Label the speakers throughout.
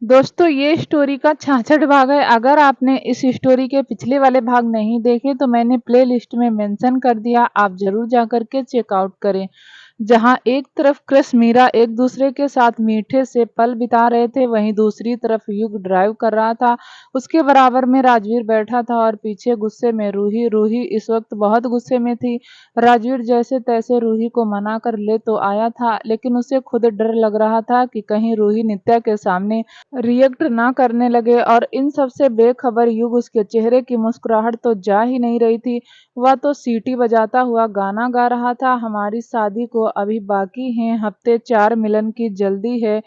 Speaker 1: दोस्तों ये स्टोरी का 66 भाग है। अगर आपने इस स्टोरी के पिछले वाले भाग नहीं देखे तो मैंने प्लेलिस्ट में मेंशन कर दिया, आप ज़रूर जाकर के चेकआउट करें। जहां एक तरफ क्रिस मीरा एक दूसरे के साथ मीठे से पल बिता रहे थे, वहीं दूसरी तरफ युग ड्राइव कर रहा था। उसके बराबर में राजवीर बैठा था और पीछे गुस्से में रूही। रूही इस वक्त बहुत गुस्से में थी। राजवीर जैसे तैसे रूही को मना कर ले तो आया था, लेकिन उसे खुद डर लग रहा था कि कहीं रूही नित्या के सामने रिएक्ट ना करने लगे। और इन सब से बेखबर युग उसके चेहरे की मुस्कुराहट तो जा ही नहीं रही थी, वह तो सीटी बजाता हुआ गाना गा रहा था। हमारी शादी को अभी बाकी हैं हफ्ते 4, मिलन की जल्दी है,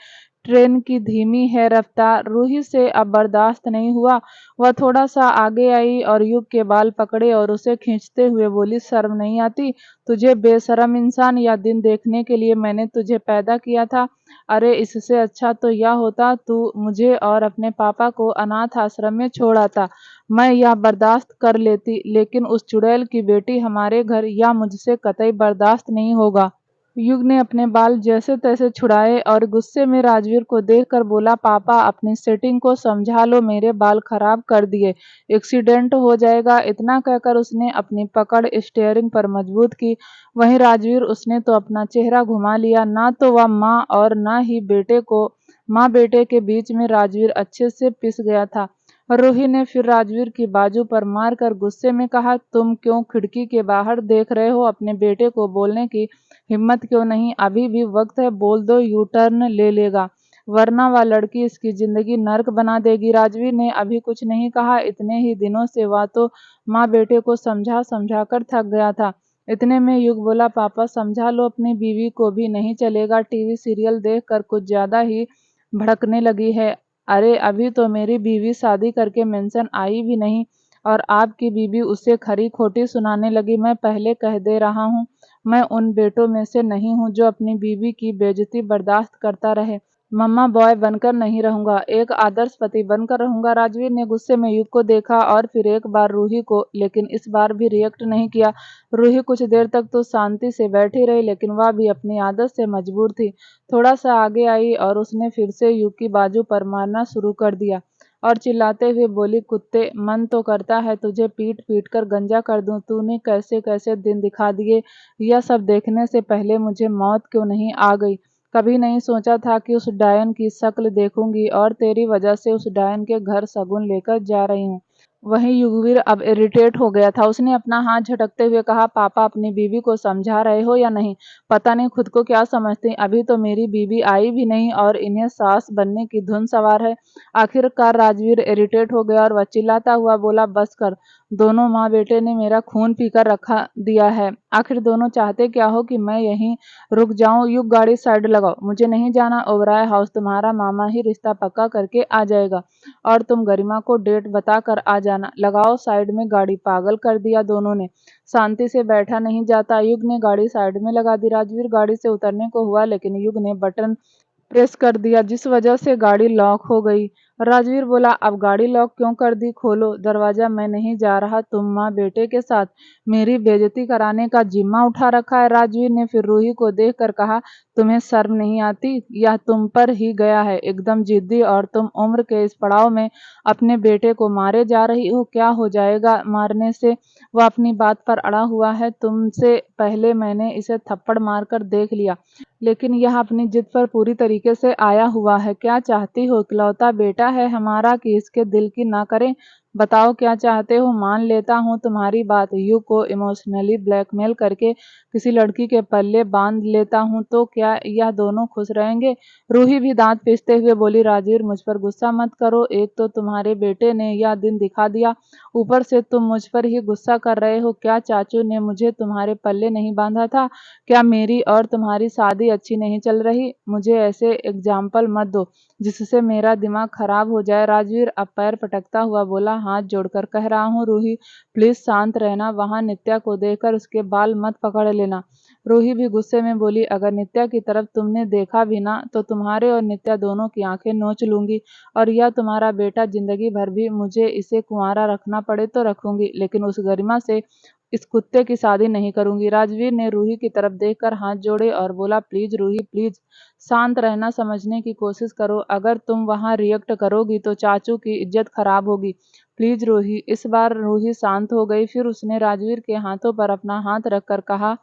Speaker 1: ट्रेन की धीमी है रफ्तार। रूही से अब बर्दाश्त नहीं हुआ, वह थोड़ा सा आगे आई और युग के बाल पकड़े और उसे खींचते हुए बोली, शर्म नहीं आती तुझे बेशरम इंसान, या दिन देखने के लिए मैंने तुझे पैदा किया था। अरे इससे अच्छा तो यह होता तू मुझे और अपने पापा को अनाथ आश्रम में छोड़ आता। मैं यह बर्दाश्त कर लेती, लेकिन उस चुड़ैल की बेटी हमारे घर, यह मुझसे कतई बर्दाश्त नहीं होगा। युग ने अपने बाल जैसे तैसे छुड़ाए और गुस्से में राजवीर को देखकर बोला, पापा अपनी सेटिंग को समझा लो, मेरे बाल खराब कर दिए, एक्सीडेंट हो जाएगा। इतना कहकर उसने अपनी पकड़ स्टीयरिंग पर मजबूत की। वहीं राजवीर, उसने तो अपना चेहरा घुमा लिया। ना तो वह माँ और ना ही बेटे को, माँ बेटे के बीच में राजवीर अच्छे से पिस गया था। रूही ने फिर राजवीर की बाजू पर मारकर गुस्से में कहा, तुम क्यों खिड़की के बाहर देख रहे हो? अपने बेटे को बोलने की हिम्मत क्यों नहीं? अभी भी वक्त है, बोल दो, यू टर्न ले लेगा, वरना वह लड़की इसकी जिंदगी नर्क बना देगी। राजवीर ने अभी कुछ नहीं कहा। इतने ही दिनों से वह तो माँ बेटे को समझा समझा कर थक गया था। इतने में युग बोला, पापा समझा लो अपनी बीवी को भी, नहीं चलेगा, टीवी सीरियल देखकर कुछ ज्यादा ही भड़कने लगी है। अरे अभी तो मेरी बीवी शादी करके मेंशन आई भी नहीं और आपकी बीवी उसे खरी खोटी सुनाने लगी। मैं पहले कह दे रहा हूँ, मैं उन बेटों में से नहीं हूँ जो अपनी बीवी की बेइज्जती बर्दाश्त करता रहे। मम्मा बॉय बनकर नहीं रहूंगा, एक आदर्श पति बनकर रहूंगा। राजवीर ने गुस्से में युग को देखा और फिर एक बार रूही को, लेकिन इस बार भी रिएक्ट नहीं किया। रूही कुछ देर तक तो शांति से बैठी रही, लेकिन वह भी अपनी आदत से मजबूर थी। थोड़ा सा आगे आई और उसने फिर से युग की बाजू पर मारना शुरू कर दिया और चिल्लाते हुए बोली, कुत्ते, मन तो करता है तुझे पीट पीट कर गंजा कर दूं। तूने कैसे कैसे दिन दिखा दिए, यह सब देखने से पहले मुझे मौत क्यों नहीं आ गई? कभी नहीं सोचा था कि उस डायन की शक्ल देखूंगी और तेरी वजह से उस डायन के घर शगुन लेकर जा रही हूँ। वहीं युगवीर अब इरिटेट हो गया था। उसने अपना हाथ झटकते हुए कहा, पापा अपनी बीवी को समझा रहे हो या नहीं? पता नहीं खुद को क्या समझती, अभी तो मेरी बीवी आई भी नहीं और इन्हें सास बनने की धुन सवार है। आखिरकार राजवीर इरिटेट हो गया और वह चिल्लाता हुआ बोला, बस कर, दोनों माँ बेटे ने मेरा खून पीकर रखा दिया है। आखिर दोनों चाहते क्या हो कि मैं यहीं रुक जाऊं? युग गाड़ी साइड लगाओ, मुझे नहीं जाना ओबराय हाउस, तुम्हारा मामा ही रिश्ता पक्का करके आ जाएगा और तुम गरिमा को डेट बता कर आ जाना। लगाओ साइड में गाड़ी। पागल कर दिया दोनों ने, शांति से बैठा नहीं जाता। युग ने गाड़ी साइड में लगा दी। राजवीर गाड़ी से उतरने को हुआ, लेकिन युग ने बटन प्रेस कर दिया, जिस वजह से गाड़ी लॉक हो गई। राजवीर बोला, अब गाड़ी लॉक क्यों कर दी? खोलो दरवाजा, मैं नहीं जा रहा। तुम माँ बेटे के साथ मेरी बेइज्जती कराने का जिम्मा उठा रखा है। राजवीर ने फिर रूही को देखकर कहा, तुम्हें शर्म नहीं आती? यह तुम पर ही गया है, एकदम जिद्दी, और तुम उम्र के इस पड़ाव में अपने बेटे को मारे जा रही हो। क्या हो जाएगा मारने से? वह अपनी बात पर अड़ा हुआ है। तुमसे पहले मैंने इसे थप्पड़ मारकर देख लिया, लेकिन यह अपनी जिद पर पूरी तरीके से आया हुआ है। क्या चाहती हो? इकलौता बेटा है हमारा कि इसके दिल की ना करें? बताओ क्या चाहते हो? मान लेता हूँ तुम्हारी बात, युग को इमोशनली ब्लैकमेल करके किसी लड़की के पल्ले बांध लेता हूँ, तो क्या यह दोनों खुश रहेंगे? रूही भी दांत पीसते हुए बोली, राजवीर मुझ पर गुस्सा मत करो, एक तो तुम्हारे बेटे ने यह दिन दिखा दिया, ऊपर से तुम मुझ पर ही गुस्सा कर रहे हो। क्या चाचू ने मुझे तुम्हारे पल्ले नहीं बांधा था? क्या मेरी और तुम्हारी शादी अच्छी नहीं चल रही? मुझे ऐसे एग्जाम्पल मत दो जिससे मेरा दिमाग खराब हो जाए। राजवीर अब पैर पटकता हुआ बोला, हाथ जोड़कर कह रहा हूँ रूही, प्लीज शांत रहना, वहां नित्या को देखकर उसके बाल मत पकड़ लेना। रूही भी गुस्से में बोली, अगर नित्या की तरफ तुमने देखा भी ना तो तुम्हारे और नित्या दोनों की आंखें नोच लूंगी, और यह तुम्हारा बेटा जिंदगी भर भी मुझे इसे कुंवारा रखना पड़े तो रखूंगी, लेकिन उस गरिमा से इस कुत्ते की शादी नहीं करूंगी। राजवीर ने रूही की तरफ देखकर हाथ जोड़े और बोला, प्लीज रूही प्लीज, शांत रहना, समझने की कोशिश करो। अगर तुम वहां रिएक्ट करोगी तो चाचू की इज्जत खराब होगी। प्लीज रूही। इस बार रूही शांत हो गई। फिर उसने राजवीर के हाथों पर अपना हाथ रखकर कहा।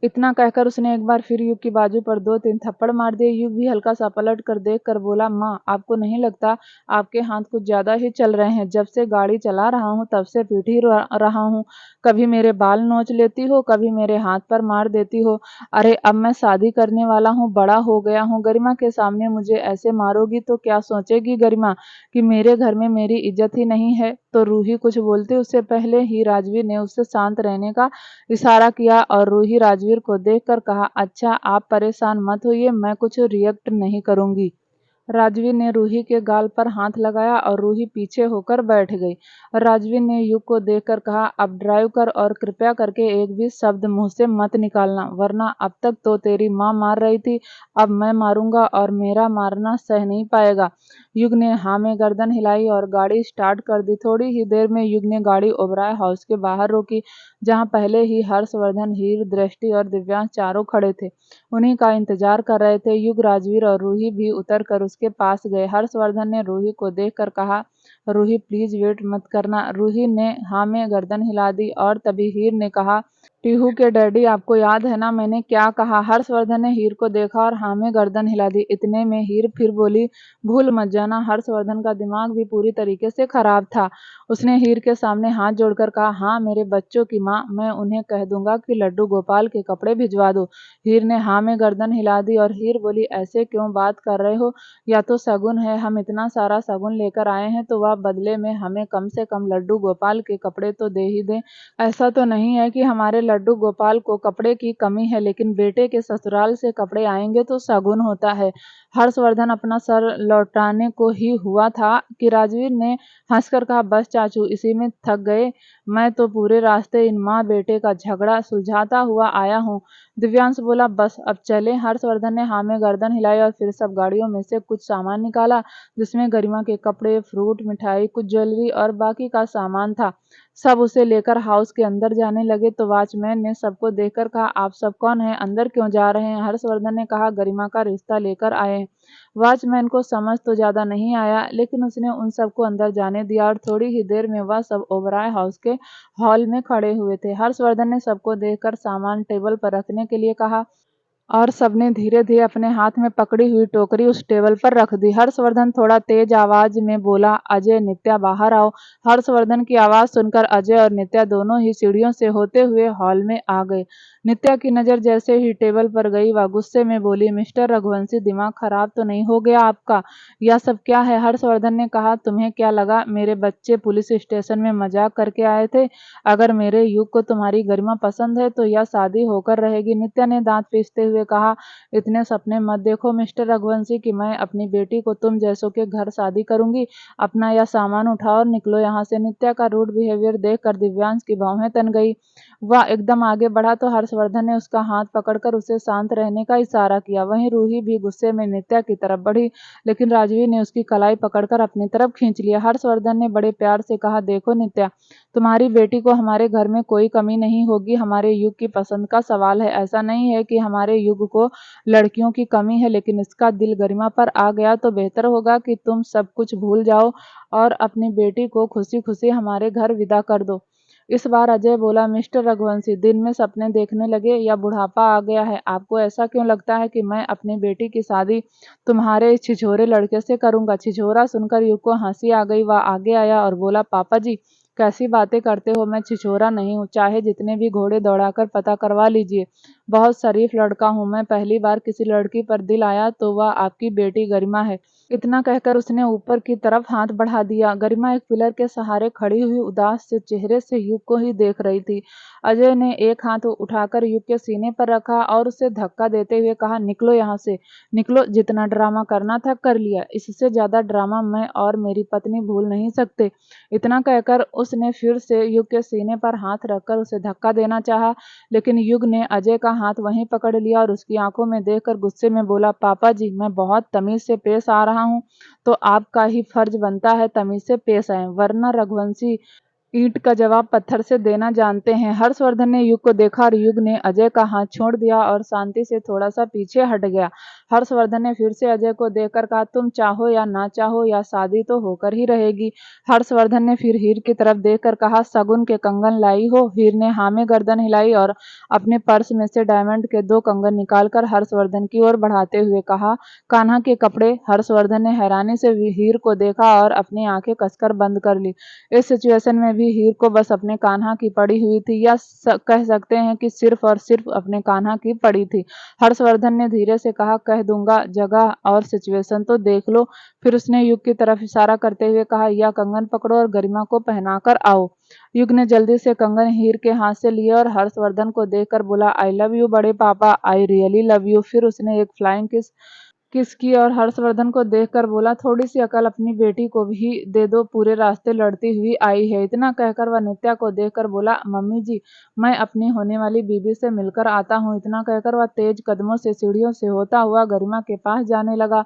Speaker 1: इतना कहकर उसने एक बार फिर युग की बाजू पर 2-3 थप्पड़ मार दिए। युग भी हल्का सा पलट कर देख कर बोला, माँ आपको नहीं लगता आपके हाथ कुछ ज्यादा ही चल रहे हैं? जब से गाड़ी चला रहा हूँ तब से पीट ही रहा हूँ। कभी मेरे बाल नोच लेती हो, कभी मेरे हाथ पर मार देती हो। अरे अब मैं शादी करने वाला हूँ, बड़ा हो गया हूँ, गरिमा के सामने मुझे ऐसे मारोगी तो क्या सोचेगी गरिमा कि मेरे घर में मेरी इज्जत ही नहीं है? तो रूही कुछ बोलते उससे पहले ही राजवीर ने उससे शांत रहने का इशारा किया और रूही राजवीर को देखकर कहा, अच्छा आप परेशान मत होइए, मैं कुछ रिएक्ट नहीं करूंगी। राजवीर ने रूही के गाल पर हाथ लगाया और रूही पीछे होकर बैठ गई। राजवीर ने युग को देखकर कहा, अब ड्राइव कर और कृपया करके एक भी शब्द मुंह से मत निकालना, वरना अब तक तो तेरी माँ मार रही थी, अब मैं मारूंगा और मेरा मारना सह नहीं पाएगा। युग ने हाँ में गर्दन हिलाई और गाड़ी स्टार्ट कर दी। थोड़ी ही देर में युग ने गाड़ी ओबराय हाउस के बाहर रोकी, जहाँ पहले ही हर्षवर्धन, हीर, दृष्टि और दिव्यांश चारों खड़े थे। उन्हीं का इंतजार कर रहे थे। युग, राजवीर और रूही भी उतरकर उसके पास गए। हर्षवर्धन ने रूही को देखकर कहा, रूही प्लीज वेट मत करना। रूही ने हाँ में गर्दन हिला दी और तभी हीर ने कहा, पीहू के डैडी आपको याद है ना मैंने क्या कहा? हर्षवर्धन ने हीर को देखा और हाँ में गर्दन हिला दी। इतने में हीर फिर बोली, भूल मत जाना। हर्षवर्धन का दिमाग भी पूरी तरीके से खराब था। उसने हीर के सामने हाथ जोड़कर कहा, हाँ मेरे बच्चों की माँ, मैं उन्हें कह दूंगा कि लड्डू गोपाल के कपड़े भिजवा दो। हीर ने हाँ में गर्दन हिला दी और हीर बोली, ऐसे क्यों बात कर रहे हो? या तो शगुन है, हम इतना सारा शगुन लेकर आए हैं तो वह बदले में हमें कम से कम लड्डू गोपाल के कपड़े तो दे ही दें। ऐसा तो नहीं है कि हमारे लड्डू गोपाल को कपड़े की कमी है, लेकिन बेटे के ससुराल से कपड़े आएंगे तो शगुन होता है। हर्षवर्धन अपना सर लौटाने को ही हुआ था कि राजवीर ने हंसकर कहा, बस चाचू इसी में थक गए? मैं तो पूरे रास्ते इन माँ बेटे का झगड़ा सुलझाता हुआ आया हूँ। दिव्यांश बोला, बस अब चले। हर्षवर्धन ने हाँ में गर्दन हिलाई और फिर सब गाड़ियों में से कुछ सामान निकाला, जिसमें गरिमा के कपड़े, फ्रूट, मिठाई, कुछ ज्वेलरी और बाकी का सामान था। सब उसे लेकर हाउस के अंदर जाने लगे तो वॉचमैन ने सबको देखकर कहा, आप सब कौन हैं, अंदर क्यों जा रहे हैं? हर्षवर्धन ने कहा, गरिमा का रिश्ता लेकर आए हैं। वॉचमैन को समझ तो ज्यादा नहीं आया, लेकिन उसने उन सबको अंदर जाने दिया और थोड़ी ही देर में वह सब ओबराय हाउस के हॉल में खड़े हुए थे। हर्षवर्धन ने सबको देखकर सामान टेबल पर रखने के लिए कहा और सबने धीरे धीरे अपने हाथ में पकड़ी हुई टोकरी उस टेबल पर रख दी। हर्षवर्धन थोड़ा तेज आवाज में बोला, अजय, नित्या बाहर आओ। हर्षवर्धन की आवाज सुनकर अजय और नित्या दोनों ही सीढ़ियों से होते हुए हॉल में आ गए। नित्या की नजर जैसे ही टेबल पर गई वह गुस्से में बोली, मिस्टर रघुवंशी, दिमाग खराब तो नहीं हो गया आपका? यह सब क्या है? हर्षवर्धन ने कहा, तुम्हें क्या लगा मेरे बच्चे पुलिस स्टेशन में मजाक करके आए थे? अगर मेरे युग को तुम्हारी गरिमा पसंद है तो यह शादी होकर रहेगी। नित्या ने दांत पीसते हुए कहा, इतने सपने मत देखो मिस्टर रघुवंशी कि मैं अपनी बेटी को तुम जैसों के घर शादी करूंगी। अपना यह सामान उठाओ और निकलो यहाँ से। नित्या का रूड बिहेवियर देखकर दिव्यांश की भौहें तन गई। वह एकदम आगे बढ़ा तो हर्षवर्धन ने उसका हाथ पकड़कर उसे शांत रहने का इशारा किया। वहीं रूही भी गुस्से में नित्या की तरफ बढ़ी, लेकिन राजवीर ने उसकी कलाई पकड़कर अपनी तरफ खींच लिया। हर्षवर्धन ने बड़े प्यार से कहा, देखो नित्या, तुम्हारी बेटी को हमारे घर में कोई कमी नहीं होगी। हमारे युग की पसंद का सवाल है। ऐसा नहीं है कि हमारे युग को लड़कियों की कमी है, लेकिन इसका दिल गरिमा पर आ गया तो बेहतर होगा कि तुम सब कुछ भूल जाओ और अपनी बेटी को खुशी खुशी हमारे घर विदा कर दो। इस बार अजय बोला, मिस्टर रघुवंशी, दिन में सपने देखने लगे या बुढ़ापा आ गया है? आपको ऐसा क्यों लगता है कि मैं अपनी बेटी की शादी तुम्हारे इस छिछोरे लड़के से करूंगा? छिछोरा सुनकर युग को हंसी आ गई। वह आगे आया और बोला, पापा जी कैसी बातें करते हो? मैं छिछोरा नहीं हूँ, चाहे जितने भी घोड़े दौड़ाकर पता करवा लीजिए। बहुत शरीफ लड़का हूँ मैं। पहली बार किसी लड़की पर दिल आया तो वह आपकी बेटी गरिमा है। इतना कहकर उसने ऊपर की तरफ हाथ बढ़ा दिया। गरिमा एक पिलर के सहारे खड़ी हुई उदास से चेहरे से युग को ही देख रही थी। अजय ने एक हाथ उठाकर युग के सीने पर रखा और उसे धक्का देते हुए कहा, निकलो यहाँ से, निकलो। जितना ड्रामा करना था कर लिया, इससे ज्यादा ड्रामा मैं और मेरी पत्नी भूल नहीं सकते। इतना कहकर उसने फिर से युग के सीने पर हाथ रखकर उसे धक्का देना चाहा, लेकिन युग ने अजय का हाथ वहीं पकड़ लिया और उसकी आंखों में देखकर गुस्से में बोला, पापा जी, मैं बहुत तमीज से पेश आ रहा हूँ, तो आपका ही फर्ज बनता है तमीज से पेश आए, वरना रघुवंशी ईंट का जवाब पत्थर से देना जानते हैं। हर्षवर्धन ने युग को देखा और युग ने अजय का हाथ छोड़ दिया और शांति से थोड़ा सा पीछे हट गया। हर्षवर्धन ने फिर से अजय को देखकर कहा, तुम चाहो या ना चाहो या शादी तो होकर ही रहेगी। हर्षवर्धन ने फिर हीर की तरफ देखकर कहा, शगुन के कंगन लाई हो? हीर ने हाँ में गर्दन हिलाई और अपने पर्स में से डायमंड के 2 कंगन निकालकर हर्षवर्धन की ओर बढ़ाते हुए कहा, कान्हा के कपड़े। हर्षवर्धन ने हैरानी से हीर को देखा और अपनी आंखें कसकर बंद कर ली। इस सिचुएशन में भी हीर को बस अपने कान्हा की पड़ी हुई थी, या कह सकते हैं कि सिर्फ और सिर्फ अपने कान्हा की पड़ी थी। हर्षवर्धन ने धीरे से कहा, कह दूंगा, जगह और सिचुएशन तो देख लो। फिर उसने युग की तरफ इशारा करते हुए कहा, यह कंगन पकड़ो और गरिमा को पहनाकर आओ। युग ने जल्दी से कंगन हीर के हाथ से लिए और हर्षवर्धन को देखकर बोला, आई लव यू बड़े पापा, आई रियली लव यू। फिर उसने एक फ्लाइंग किस की और हर्षवर्धन को देखकर बोला, थोड़ी सी अकल अपनी बेटी को भी दे दो, पूरे रास्ते लड़ती हुई आई है। इतना कहकर वह नित्या को देखकर बोला, मम्मी जी, मैं अपनी होने वाली बीबी से मिलकर आता हूँ। इतना कहकर वह तेज कदमों से सीढ़ियों से होता हुआ गरिमा के पास जाने लगा।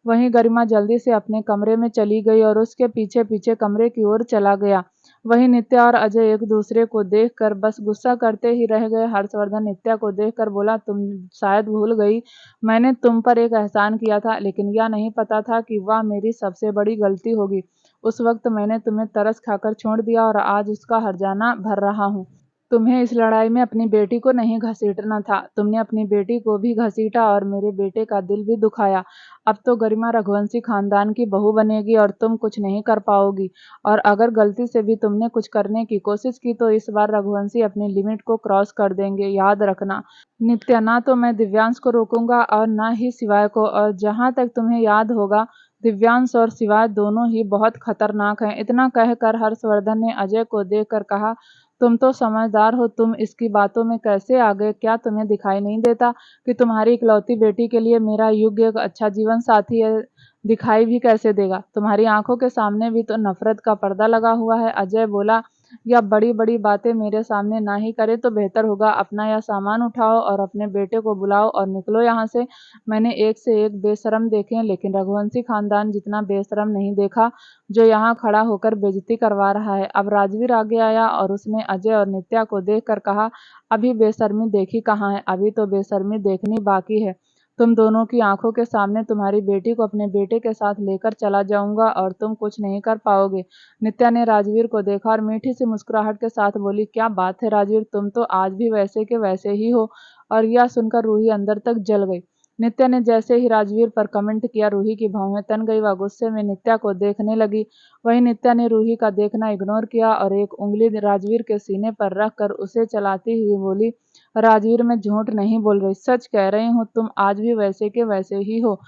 Speaker 1: वहीं गरिमा जल्दी से अपने कमरे में चली गई और उसके पीछे पीछे कमरे की ओर चला गया। वहीं नित्या और अजय एक दूसरे को देखकर बस गुस्सा करते ही रह गए। हर्षवर्धन नित्या को देखकर बोला, तुम शायद भूल गई, मैंने तुम पर एक एहसान किया था, लेकिन यह नहीं पता था कि वह मेरी सबसे बड़ी गलती होगी। उस वक्त मैंने तुम्हें तरस खाकर छोड़ दिया और आज उसका हर्जाना भर रहा हूँ। तुम्हें इस लड़ाई में अपनी बेटी को नहीं घसीटना था, तुमने अपनी बेटी को भी घसीटा और मेरे बेटे का दिल भी दुखाया। अब तो गरिमा रघुवंशी खानदान की बहू बनेगी और तुम कुछ नहीं कर पाओगी। और अगर गलती से भी तुमने कुछ करने की कोशिश की तो इस बार रघुवंशी अपनी लिमिट को क्रॉस कर देंगे, याद रखना। नित्या, ना तो मैं दिव्यांश को रोकूंगा और ना ही शिवाय को, और जहां तक तुम्हें याद होगा, दिव्यांश और शिवाय दोनों ही बहुत खतरनाक हैं। इतना कहकर हर्षवर्धन ने अजय को देखकर कहा, तुम तो समझदार हो, तुम इसकी बातों में कैसे आ गए? क्या तुम्हें दिखाई नहीं देता कि तुम्हारी इकलौती बेटी के लिए मेरा युग एक अच्छा जीवन साथी है? दिखाई भी कैसे देगा? तुम्हारी आंखों के सामने भी तो नफरत का पर्दा लगा हुआ है। अजय बोला, या बड़ी बड़ी बातें मेरे सामने ना ही करे तो बेहतर होगा। अपना यह सामान उठाओ और अपने बेटे को बुलाओ और निकलो यहाँ से। मैंने एक से एक बेशरम देखे, लेकिन रघुवंशी खानदान जितना बेशरम नहीं देखा, जो यहाँ खड़ा होकर बेइज्जती करवा रहा है। अब राजवीर आगे आया और उसने अजय और नित्या को देखकर कहा, अभी बेशर्मी देखी कहाँ है, अभी तो बेशर्मी देखनी बाकी है। तुम दोनों की आंखों के सामने तुम्हारी बेटी को अपने बेटे के साथ लेकर चला जाऊंगा और तुम कुछ नहीं कर पाओगे। नित्या ने राजवीर को देखा और मीठी सी मुस्कुराहट के साथ बोली, क्या बात है राजवीर, तुम तो आज भी वैसे के वैसे ही हो। और यह सुनकर रूही अंदर तक जल गई। नित्या ने जैसे ही राजवीर पर कमेंट किया, रूही की भौहें तन गई। वह गुस्से में नित्या को देखने लगी। वहीं नित्या ने रूही का देखना इग्नोर किया और एक उंगली राजवीर के सीने पर रखकर उसे चलाती हुई बोली, राजवीर, मैं झूठ नहीं बोल रही, सच कह रही हूँ, तुम आज भी वैसे के वैसे ही हो।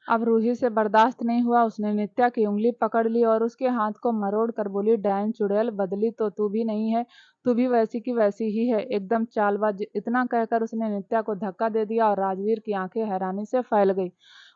Speaker 1: अब रूही से बर्दाश्त नहीं हुआ, उसने नित्या की उंगली पकड़ ली और उसके हाथ को मरोड़ कर बोली, डायन चुड़ैल, बदली तो तू भी नहीं है, तू भी वैसी की वैसी ही है, एकदम चालबाज। इतना कहकर उसने नित्या को धक्का दे दिया और राजवीर की आंखें हैरानी से फैल गई।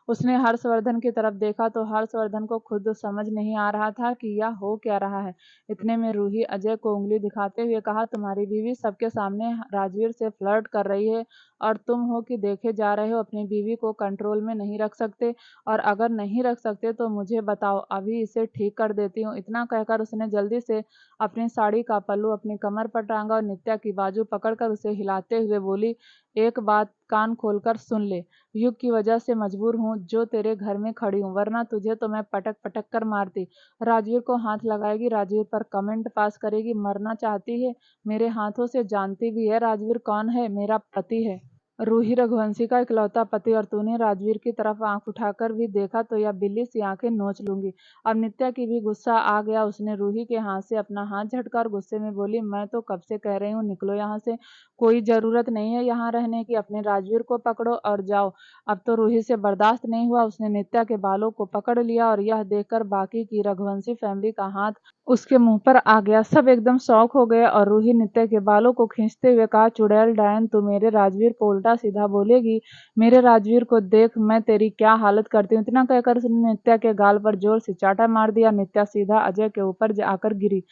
Speaker 1: उसने हर्षवर्धन की तरफ देखा तो हर्षवर्धन को खुद समझ नहीं आ रहा था कि यह हो क्या रहा है। इतने में रूही अजय को उंगली दिखाते हुए कहा, तुम्हारी बीवी सबके सामने राजवीर से फ्लर्ट कर रही है और तुम हो कि देखे जा रहे हो, अपनी बीवी को कंट्रोल में नहीं रख सकते, और अगर नहीं रख सकते तो मुझे बताओ, अभी इसे ठीक कर देती हूँ। इतना कहकर उसने जल्दी से अपनी साड़ी का पल्लू अपनी कमर पर टांगा और नित्या की बाजू पकड़कर उसे हिलाते हुए बोली, एक बात कान खोलकर सुन ले, युग की वजह से मजबूर हूँ जो तेरे घर में खड़ी हूँ, वरना तुझे तो मैं पटक पटक कर मारती। राजवीर को हाथ लगाएगी, राजवीर पर कमेंट पास करेगी, मरना चाहती है मेरे हाथों से, जानती भी है राजवीर कौन है, मेरा पति है। रूही रघुवंशी का इकलौता पति, और तूने राजवीर की तरफ आंख उठाकर भी देखा तो यह बिल्ली सी आंखें नोच लूंगी। अब नित्या की भी गुस्सा आ गया। उसने रूही के हाथ से अपना हाथ झटका और गुस्से में बोली, मैं तो कब से कह रही हूँ निकलो यहाँ से, कोई जरूरत नहीं है यहाँ रहने की, अपने राजवीर को पकड़ो और जाओ। अब तो रूही से बर्दाश्त नहीं हुआ, उसने नित्या के बालों को पकड़ लिया और यह देखकर बाकी की रघुवंशी फैमिली का हाथ उसके मुंह पर आ गया। सब एकदम शौक हो गए और रूही नित्या के बालों को खींचते हुए कहा, चुड़ैल डायन, तू मेरे राजवीर को उल्टा सीधा बोलेगी, मेरे राजवीर को देख मैं तेरी क्या हालत करती हूँ। इतना कहकर उसने नित्या के गाल पर जोर से चाटा मार दिया। नित्या सीधा अजय के ऊपर जाकर गिरी।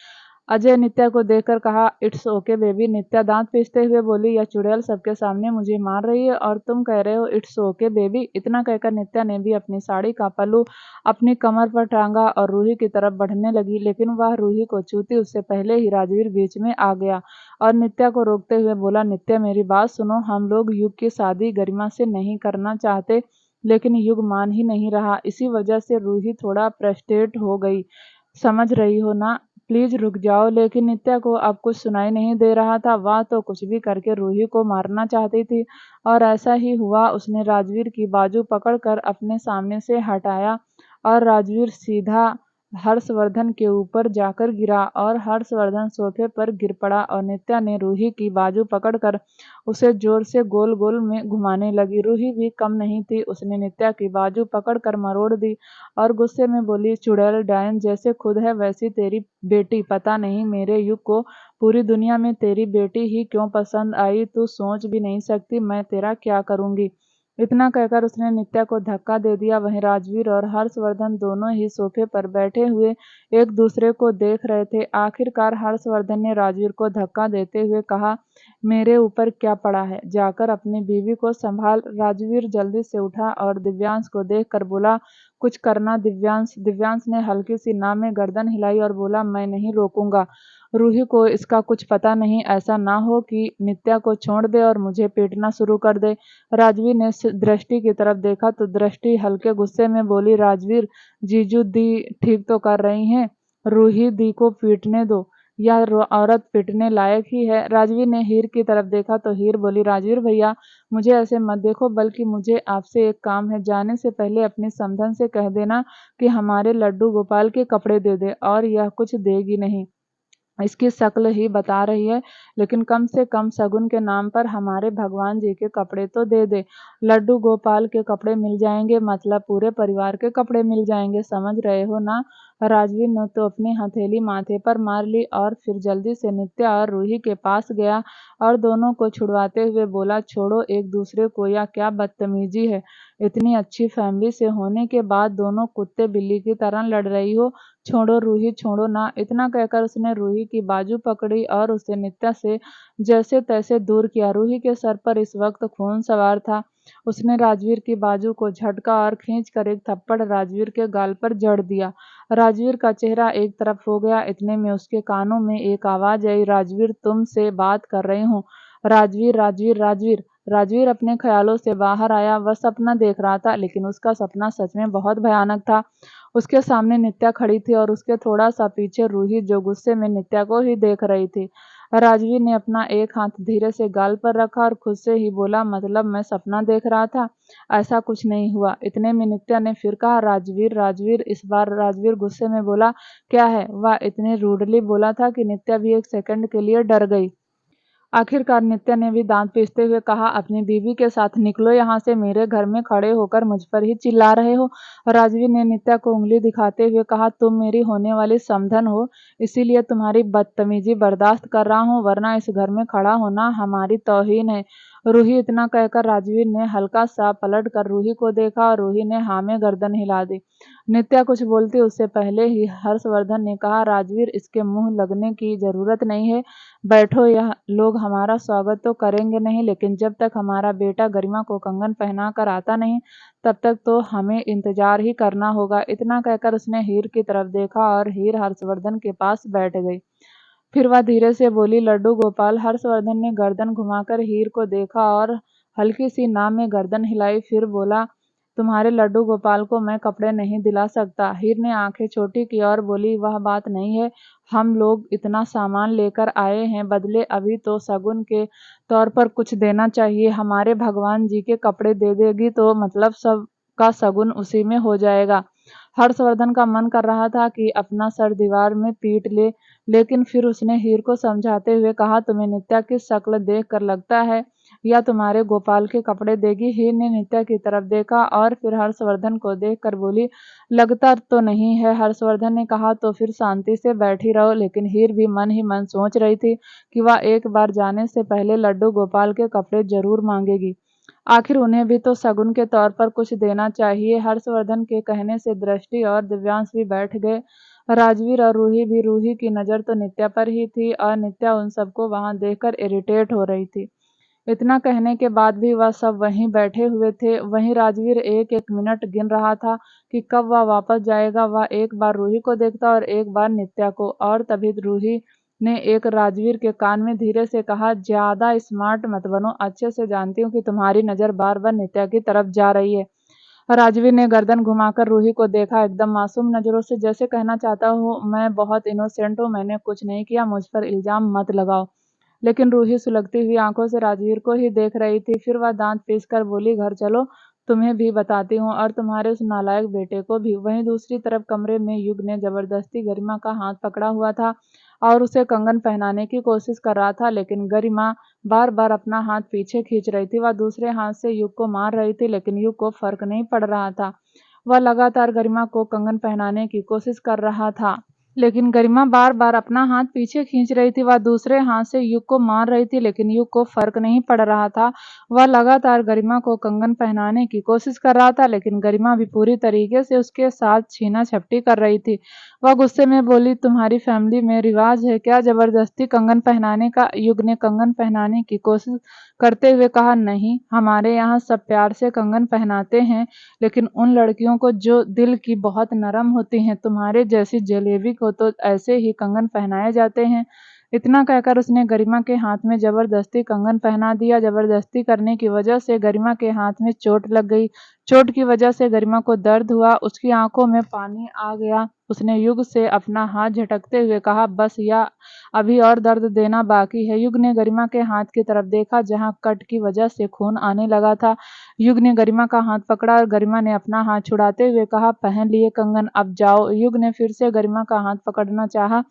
Speaker 1: अजय नित्या को देखकर कहा, इट्स ओके बेबी। नित्या दांत पीसते हुए बोली, यह चुड़ैल सबके सामने मुझे मार रही है और तुम कह रहे हो इट्स ओके बेबी। इतना कहकर नित्या ने भी अपनी साड़ी का पल्लू अपनी कमर पर टांगा और रूही की तरफ बढ़ने लगी, लेकिन वह रूही को छूती उससे पहले ही राजवीर बीच में आ गया और नित्या को रोकते हुए बोला, नित्या मेरी बात सुनो, हम लोग युग की शादी गरिमा से नहीं करना चाहते, लेकिन युग मान ही नहीं रहा। इसी वजह से रूही थोड़ा फ्रस्ट्रेट हो गई, समझ रही हो ना, प्लीज रुक जाओ। लेकिन नित्या को अब कुछ सुनाई नहीं दे रहा था। वह तो कुछ भी करके रूही को मारना चाहती थी और ऐसा ही हुआ। उसने राजवीर की बाजू पकड़कर अपने सामने से हटाया और राजवीर सीधा हर्षवर्धन के ऊपर जाकर गिरा और हर्षवर्धन सोफे पर गिर पड़ा और नित्या ने रूही की बाजू पकड़कर उसे जोर से गोल गोल में घुमाने लगी। रूही भी कम नहीं थी, उसने नित्या की बाजू पकड़कर मरोड़ दी और गुस्से में बोली, चुड़ैल डायन जैसे खुद है वैसी तेरी बेटी। पता नहीं मेरे युग को पूरी दुनिया में तेरी बेटी ही क्यों पसंद आई, तू सोच भी नहीं सकती मैं तेरा क्या करूंगी। इतना कहकर उसने नित्या को धक्का दे दिया। वहीं राजवीर और हर्षवर्धन दोनों ही सोफे पर बैठे हुए एक दूसरे को देख रहे थे। आखिरकार हर्षवर्धन ने राजवीर को धक्का देते हुए कहा, मेरे ऊपर क्या पड़ा है, जाकर अपनी बीवी को संभाल। राजवीर जल्दी से उठा और दिव्यांश को देखकर बोला, कुछ करना दिव्यांश। दिव्यांश ने हल्की सी ना में गर्दन हिलाई और बोला, मैं नहीं रोकूंगा। रूही को इसका कुछ पता नहीं, ऐसा ना हो कि नित्या को छोड़ दे और मुझे पीटना शुरू कर दे। राजवीर ने दृष्टि की तरफ देखा तो दृष्टि हल्के गुस्से में बोली, राजवीर जीजू दी ठीक तो कर रही हैं, रूही दी को पीटने दो, यह औरत पीटने लायक ही है। राजवीर ने हीर की तरफ देखा तो हीर बोली, राजवीर भैया मुझे ऐसे मत देखो, बल्कि मुझे आपसे एक काम है। जाने से पहले अपनी समधन से कह देना कि हमारे लड्डू गोपाल के कपड़े दे दे। और यह कुछ देगी नहीं, इसकी शक्ल ही बता रही है, लेकिन कम से कम शगुन के नाम पर हमारे भगवान जी के कपड़े तो दे दे। लड्डू गोपाल के कपड़े मिल जाएंगे मतलब पूरे परिवार के कपड़े मिल जाएंगे, समझ रहे हो ना। राजवीर ने तो अपनी हथेली माथे पर मार ली और फिर जल्दी से नित्या और रूही के पास गया और दोनों को छुड़वाते हुए बोला, छोड़ो एक दूसरे को, या क्या बदतमीजी है। इतनी अच्छी फैमिली से होने के बाद दोनों कुत्ते बिल्ली की तरह लड़ रही हो। छोड़ो रूही, छोड़ो ना। इतना कहकर उसने रूही की बाजू पकड़ी और उसे नित्या से जैसे तैसे दूर किया। रूही के सर पर इस वक्त खून सवार था। उसने राजवीर की बाजू को झटका और खींचकर एक थप्पड़ राजवीर के गाल पर जड़ दिया। राजवीर का चेहरा एक तरफ हो गया। इतने में उसके कानों में एक आवाज आई, राजवीर तुमसे बात कर रही हूँ। राजवीर राजवीर राजवीर। राजवीर अपने ख्यालों से बाहर आया। वह सपना देख रहा था, लेकिन उसका सपना सच में बहुत भयानक था। उसके सामने नित्या खड़ी थी और उसके थोड़ा सा पीछे रूही, जो गुस्से में नित्या को ही देख रही थी। राजवीर ने अपना एक हाथ धीरे से गाल पर रखा और खुद से ही बोला, मतलब मैं सपना देख रहा था, ऐसा कुछ नहीं हुआ। इतने में नित्या ने फिर कहा, राजवीर राजवीर। इस बार राजवीर गुस्से में बोला, क्या है। वह इतने रूडली बोला था कि नित्या भी एक सेकंड के लिए डर गई। आखिरकार नित्या ने भी दांत पीसते हुए कहा, अपनी बीवी के साथ निकलो यहाँ से, मेरे घर में खड़े होकर मुझ पर ही चिल्ला रहे हो। राजवीर ने नित्या को उंगली दिखाते हुए कहा, तुम मेरी होने वाली समधन हो, इसीलिए तुम्हारी बदतमीजी बर्दाश्त कर रहा हूँ, वरना इस घर में खड़ा होना हमारी तौहीन है। रूही। इतना कहकर राजवीर ने हल्का सा पलट कर रूही को देखा और रूही ने हाँ में गर्दन हिला दी। नित्या कुछ बोलती उससे पहले ही हर्षवर्धन ने कहा, राजवीर इसके मुंह लगने की जरूरत नहीं है, बैठो। यह लोग हमारा स्वागत तो करेंगे नहीं, लेकिन जब तक हमारा बेटा गरिमा को कंगन पहना कर आता नहीं, तब तक तो हमें इंतजार ही करना होगा। इतना कहकर उसने हीर की तरफ देखा और हीर हर्षवर्धन के पास बैठ गई। फिर वह धीरे से बोली, लड्डू गोपाल। हर्षवर्धन ने गर्दन घुमाकर हीर को देखा और हल्की सी ना में गर्दन हिलाई, फिर बोला, तुम्हारे लड्डू गोपाल को मैं कपड़े नहीं दिला सकता। हीर ने आंखें छोटी की और बोली, वह बात नहीं है, हम लोग इतना सामान लेकर आए हैं, बदले अभी तो शगुन के तौर पर कुछ देना चाहिए। हमारे भगवान जी के कपड़े दे देगी तो मतलब सब का शगुन उसी में हो जाएगा। हर्षवर्धन का मन कर रहा था कि अपना सर दीवार में पीट ले, लेकिन फिर उसने हीर को समझाते हुए कहा, तुम्हें नित्या की शक्ल देख कर लगता है या तुम्हारे गोपाल के कपड़े देगी। हीर ने नित्या की तरफ देखा और फिर हर्षवर्धन को देखकर बोली, लगता तो नहीं है। हर्षवर्धन ने कहा, तो फिर शांति से बैठी रहो। लेकिन हीर भी मन ही मन सोच रही थी कि वह एक बार जाने से पहले लड्डू गोपाल के कपड़े जरूर मांगेगी, आखिर उन्हें भी तो शगुन के तौर पर कुछ देना चाहिए। हर्षवर्धन के कहने से दृष्टि और दिव्यांश भी बैठ गए। राजवीर और रूही भी, रूही की नज़र तो नित्या पर ही थी और नित्या उन सबको वहां देखकर इरिटेट हो रही थी। इतना कहने के बाद भी वह सब वहीं बैठे हुए थे। वहीं राजवीर एक एक मिनट गिन रहा था कि कब वह वापस जाएगा। वह एक बार रूही को देखता और एक बार नित्या को, और तभी रूही ने एक राजवीर के कान में धीरे से कहा, ज्यादा स्मार्ट मत बनो, अच्छे से जानती हूँ कि तुम्हारी नजर बार बार नित्या की तरफ जा रही है। राजवीर ने गर्दन घुमाकर रूही को देखा, एकदम मासूम नजरों से, जैसे कहना चाहता हूँ मैं बहुत इनोसेंट हूँ, मैंने कुछ नहीं किया, मुझ पर इल्जाम मत लगाओ। लेकिन रूही सुलगती हुई आंखों से राजवीर को ही देख रही थी। फिर वह दांत पीसकर बोली, घर चलो, तुम्हें भी बताती हूँ और तुम्हारे उस नालायक बेटे को भी। वहीं दूसरी तरफ कमरे में युग ने जबरदस्ती गरिमा का हाथ पकड़ा हुआ था और उसे कंगन पहनाने की कोशिश कर रहा था, लेकिन गरिमा बार बार अपना हाथ पीछे खींच रही थी। वह दूसरे हाथ से युग को मार रही थी, लेकिन युग को फर्क नहीं पड़ रहा था। वह लगातार गरिमा को कंगन पहनाने की कोशिश कर रहा था, लेकिन गरिमा बार बार अपना हाथ पीछे खींच रही थी। वह दूसरे हाथ से युग को मार रही थी, लेकिन युग को फर्क नहीं पड़ रहा था। वह लगातार गरिमा को कंगन पहनाने की कोशिश कर रहा था, लेकिन गरिमा भी पूरी तरीके से उसके साथ छीना झपटी कर रही थी। वह गुस्से में बोली, तुम्हारी फैमिली में रिवाज है क्या जबरदस्ती कंगन पहनाने का? युग ने कंगन पहनाने की कोशिश करते हुए कहा, नहीं, हमारे यहाँ सब प्यार से कंगन पहनाते हैं, लेकिन उन लड़कियों को जो दिल की बहुत नरम होती हैं, तुम्हारे जैसी जलेबी को तो ऐसे ही कंगन पहनाए जाते हैं। इतना कहकर उसने गरिमा के हाथ में जबरदस्ती कंगन पहना दिया। जबरदस्ती करने की वजह से गरिमा के हाथ में चोट लग गई। चोट की वजह से गरिमा को दर्द हुआ, उसकी आंखों में पानी आ गया। उसने युग से अपना हाथ झटकते हुए कहा, बस, या अभी और दर्द देना बाकी है? युग ने गरिमा के हाथ की तरफ देखा जहां कट की वजह से खून आने लगा था। युग ने गरिमा का हाथ पकड़ा और गरिमा ने अपना हाथ छुड़ाते हुए कहा, पहन लिए कंगन, अब जाओ। युग ने फिर से गरिमा का हाथ पकड़ना चाहा,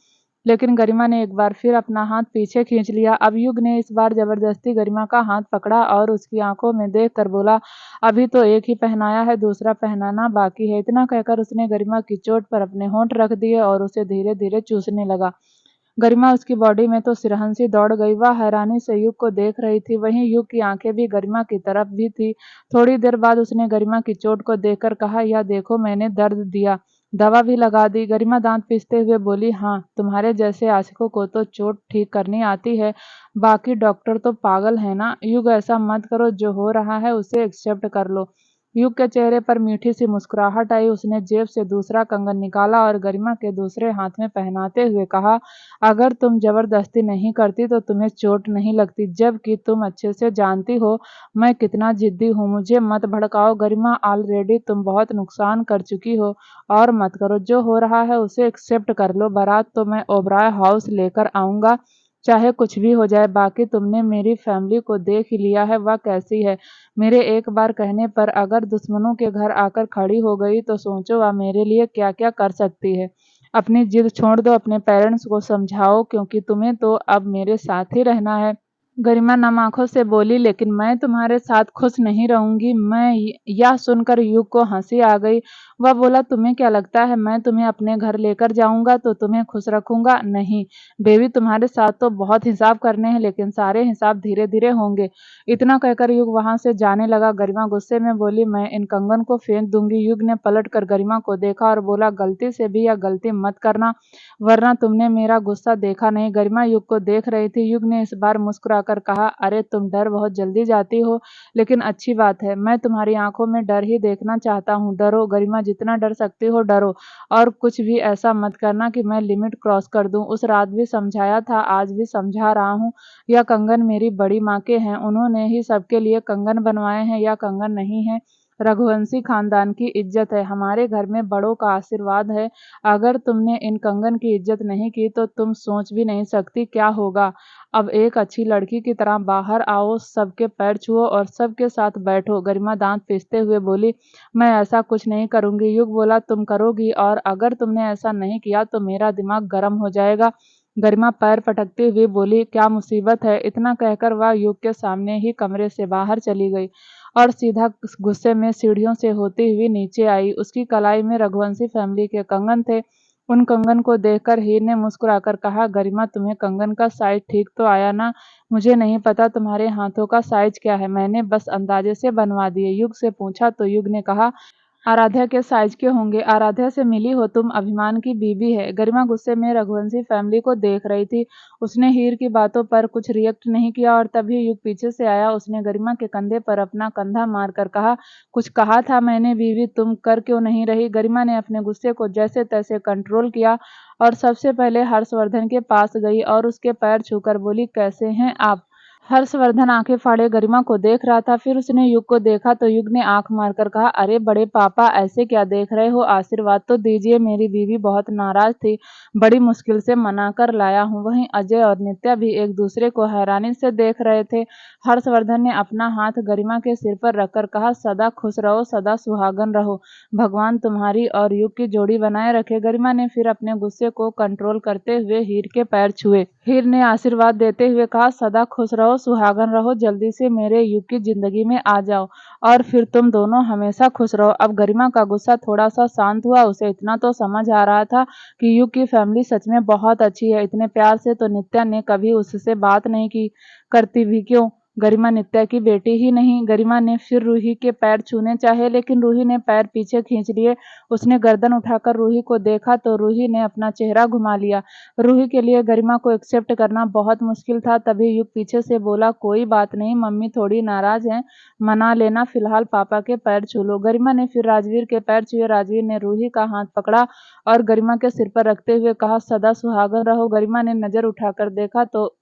Speaker 1: लेकिन गरिमा ने एक बार फिर अपना हाथ पीछे खींच लिया। अब युग ने इस बार जबरदस्ती गरिमा का हाथ पकड़ा और उसकी आंखों में देखकर बोला, अभी तो एक ही पहनाया है, दूसरा पहनाना बाकी है। इतना कहकर उसने गरिमा की चोट पर अपने होंठ रख दिए और उसे धीरे धीरे चूसने लगा। गरिमा उसकी बॉडी में तो सिरहंसी दौड़ गई। वह हैरानी से युग को देख रही थी। वहीं युग की आंखें भी गरिमा की तरफ भी थी। थोड़ी देर बाद उसने गरिमा की चोट को देखकर कहा, यह देखो, मैंने दर्द दिया, दवा भी लगा दी। गरिमा दांत पीसते हुए बोली, हाँ, तुम्हारे जैसे आशिकों को तो चोट ठीक करनी आती है, बाकी डॉक्टर तो पागल है ना। युग, ऐसा मत करो, जो हो रहा है उसे एक्सेप्ट कर लो। युग के चेहरे पर मीठी सी मुस्कुराहट आई। उसने जेब से दूसरा कंगन निकाला और गरिमा के दूसरे हाथ में पहनाते हुए कहा, अगर तुम जबरदस्ती नहीं करती तो तुम्हें चोट नहीं लगती, जबकि तुम अच्छे से जानती हो मैं कितना जिद्दी हूँ। मुझे मत भड़काओ गरिमा, ऑलरेडी तुम बहुत नुकसान कर चुकी हो, और मत करो। जो हो रहा है उसे एक्सेप्ट कर लो। बारात तो मैं ओबराय हाउस लेकर आऊंगा, चाहे कुछ भी हो जाए। बाकी तुमने मेरी फैमिली को देख ही लिया है, वह कैसी है। मेरे एक बार कहने पर अगर दुश्मनों के घर आकर खड़ी हो गई तो सोचो वह मेरे लिए क्या क्या कर सकती है। अपनी जिद छोड़ दो, अपने पेरेंट्स को समझाओ, क्योंकि तुम्हें तो अब मेरे साथ ही रहना है। गरिमा नम आंखों से बोली, लेकिन मैं तुम्हारे साथ खुश नहीं रहूंगी। यह सुनकर युग को हंसी आ गई। वह बोला, तुम्हें क्या लगता है मैं तुम्हें अपने घर लेकर जाऊंगा तो तुम्हें खुश रखूंगा? नहीं बेबी, तुम्हारे साथ तो बहुत हिसाब करने हैं, लेकिन सारे हिसाब धीरे धीरे होंगे। इतना कहकर युग वहां से जाने लगा। गरिमा गुस्से में बोली, मैं इन कंगन को फेंक दूंगी। युग ने पलट कर गरिमा को देखा और बोला, गलती से भी यह गलती मत करना, वरना तुमने मेरा गुस्सा देखा नहीं। गरिमा युग को देख रही थी। युग ने इस बार मुस्कुराकर कहा, अरे तुम डर बहुत जल्दी जाती हो, लेकिन अच्छी बात है, मैं तुम्हारी आंखों में डर ही देखना चाहता हूँ। डरो गरिमा, जितना डर सकती हो डरो, और कुछ भी ऐसा मत करना कि मैं लिमिट क्रॉस कर दूं। उस रात भी समझाया था, आज भी समझा रहा हूँ, यह कंगन मेरी बड़ी माँ के हैं, उन्होंने ही सबके लिए कंगन बनवाए हैं, यह कंगन नहीं है। रघुवंशी खानदान की इज्जत है, हमारे घर में बड़ों का आशीर्वाद है। अगर तुमने इन कंगन की इज्जत नहीं की तो तुम सोच भी नहीं सकती क्या होगा। अब एक अच्छी लड़की की तरह बाहर आओ, सबके पैर छुओ और सबके साथ बैठो। गरिमा दांत पीसते हुए बोली, मैं ऐसा कुछ नहीं करूंगी। युग बोला, तुम करोगी, और अगर तुमने ऐसा नहीं किया तो मेरा दिमाग गर्म हो जाएगा। गरिमा पैर पटकती हुई बोली, क्या मुसीबत है? इतना कहकर वह युग के सामने ही कमरे से बाहर चली गई और सीधा गुस्से में सीढ़ियों से होती हुई नीचे आई। उसकी कलाई में रघुवंशी फैमिली के कंगन थे। उन कंगन को देखकर हीर ने मुस्कुराकर कहा, गरिमा, तुम्हें कंगन का साइज ठीक तो आया ना? मुझे नहीं पता तुम्हारे हाथों का साइज क्या है, मैंने बस अंदाजे से बनवा दिए। युग से पूछा तो युग ने कहा, आराध्या के साइज के होंगे। आराध्या से मिली हो तुम, अभिमान की बीबी है। गरिमा गुस्से में रघुवंशी फैमिली को देख रही थी। उसने हीर की बातों पर कुछ रिएक्ट नहीं किया और तभी युग पीछे से आया। उसने गरिमा के कंधे पर अपना कंधा मारकर कहा, कुछ कहा था मैंने बीवी, तुम कर क्यों नहीं रही? गरिमा ने अपने गुस्से को जैसे तैसे कंट्रोल किया और सबसे पहले हर्षवर्धन के पास गई और उसके पैर छूकर बोली, कैसे हैं आप? हर्षवर्धन आंखें फाड़े गरिमा को देख रहा था। फिर उसने युग को देखा तो युग ने आंख मारकर कहा, अरे बड़े पापा, ऐसे क्या देख रहे हो? आशीर्वाद तो दीजिए। मेरी बीवी बहुत नाराज थी, बड़ी मुश्किल से मना कर लाया हूँ। वहीं अजय और नित्या भी एक दूसरे को हैरानी से देख रहे थे। हर्षवर्धन ने अपना हाथ गरिमा के सिर पर रखकर कहा, सदा खुश रहो, सदा सुहागन रहो, भगवान तुम्हारी और युग की जोड़ी बनाए रखे। गरिमा ने फिर अपने गुस्से को कंट्रोल करते हुए हीर के पैर छुए। हीर ने आशीर्वाद देते हुए कहा, सदा खुश रहो, सुहागन रहो, जल्दी से मेरे युग की जिंदगी में आ जाओ और फिर तुम दोनों हमेशा खुश रहो। अब गरिमा का गुस्सा थोड़ा सा शांत हुआ। उसे इतना तो समझ आ रहा था कि युग की फैमिली सच में बहुत अच्छी है। इतने प्यार से तो नित्या ने कभी उससे बात नहीं की, करती भी क्यों? गरिमा नित्या की बेटी ही नहीं। गरिमा ने फिर रूही के पैर छूने चाहे लेकिन रूही ने पैर पीछे खींच लिए। उसने गर्दन उठाकर रूही को देखा तो रूही ने अपना चेहरा घुमा लिया। रूही के लिए गरिमा को एक्सेप्ट करना बहुत मुश्किल था। तभी युग पीछे से बोला, कोई बात नहीं, मम्मी थोड़ी नाराज हैं, मना लेना, फिलहाल पापा के पैर छू लो। गरिमा ने फिर राजवीर के पैर छुए। राजवीर ने रूही का हाथ पकड़ा और गरिमा के सिर पर रखते हुए कहा, सदा सुहागन रहो। गरिमा ने नजर उठाकर देखा तो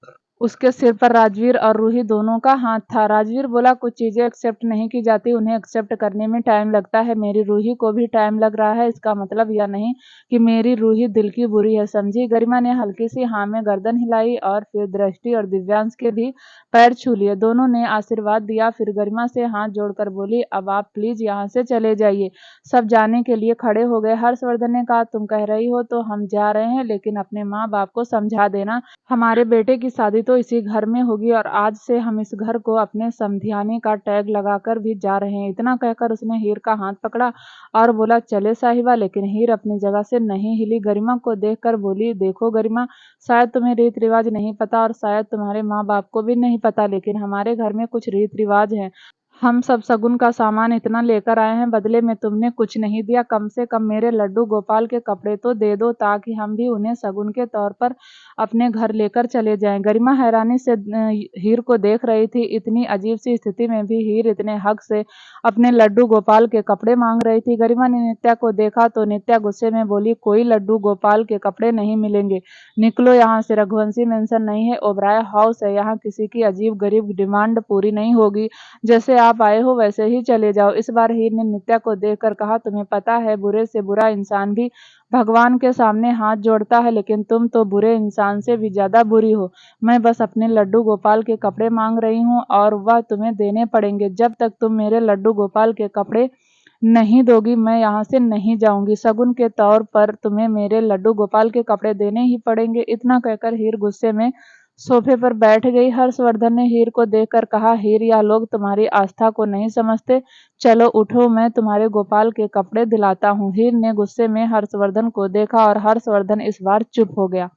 Speaker 1: उसके सिर पर राजवीर और रूही दोनों का हाथ था। राजवीर बोला, कुछ चीजें एक्सेप्ट नहीं की जाती, उन्हें एक्सेप्ट करने में टाइम लगता है। मेरी रूही को भी टाइम लग रहा है, इसका मतलब यह नहीं कि मेरी रूही दिल की बुरी है, समझी? गरिमा ने हल्की सी हाँ में गर्दन हिलाई और फिर दृष्टि और दिव्यांश के भी पैर छू लिए। दोनों ने आशीर्वाद दिया। फिर गरिमा से हाथ जोड़कर बोली, अब आप प्लीज यहाँ से चले जाइए। सब जाने के लिए खड़े हो गए। हर्षवर्धन ने कहा, तुम कह रही हो तो हम जा रहे हैं, लेकिन अपने माँ बाप को समझा देना, हमारे बेटे की शादी तो इसी घर में होगी और आज से हम इस घर को अपने समधियाने का टैग लगाकर भी जा रहे हैं। इतना कहकर उसने हीर का हाथ पकड़ा और बोला, चले साहिबा। लेकिन हीर अपनी जगह से नहीं हिली। गरिमा को देखकर बोली, देखो गरिमा, शायद तुम्हें रीत रिवाज नहीं पता और शायद तुम्हारे माँ बाप को भी नहीं पता, लेकिन हमारे घर में कुछ रीत रिवाज हैं। हम सब शगुन का सामान इतना लेकर आए हैं, बदले में तुमने कुछ नहीं दिया। कम से कम मेरे लड्डू गोपाल के कपड़े तो दे दो ताकि हम भी उन्हें शगुन के तौर पर अपने घर लेकर चले जाएं। गरिमा हैरानी से हीर को देख रही थी। इतनी अजीब सी स्थिति में भी हीर इतने हक से अपने लड्डू गोपाल के कपड़े मांग रही थी। गरिमा ने नित्या को देखा तो नित्या गुस्से में बोली, कोई लड्डू गोपाल के कपड़े नहीं मिलेंगे, निकलो यहाँ से। रघुवंशी मेंशन नहीं है, ओबराय हाउस है, यहाँ किसी की अजीब गरीब डिमांड पूरी नहीं होगी। जैसे आप आए हो वैसे ही चले जाओ। इस बार हीर ने नित्या को देखकर कहा, तुम्हें पता है बुरे से बुरा इंसान भी भगवान के सामने हाथ जोड़ता है, लेकिन तुम तो बुरे इंसान से भी ज्यादा बुरी हो। मैं बस अपने लड्डू गोपाल के कपड़े मांग रही हूँ और वह तुम्हें देने पड़ेंगे। जब तक तुम मेरे लड्डू गोपाल के कपड़े नहीं दोगी मैं यहाँ से नहीं जाऊंगी। शगुन के तौर पर तुम्हें मेरे लड्डू गोपाल के कपड़े देने ही पड़ेंगे। इतना कहकर हीर गुस्से में सोफे पर बैठ गई। हर्षवर्धन ने हीर को देखकर कहा, हीर, यह लोग तुम्हारी आस्था को नहीं समझते, चलो उठो, मैं तुम्हारे गोपाल के कपड़े दिलाता हूँ। हीर ने गुस्से में हर्षवर्धन को देखा और हर्षवर्धन इस बार चुप हो गया।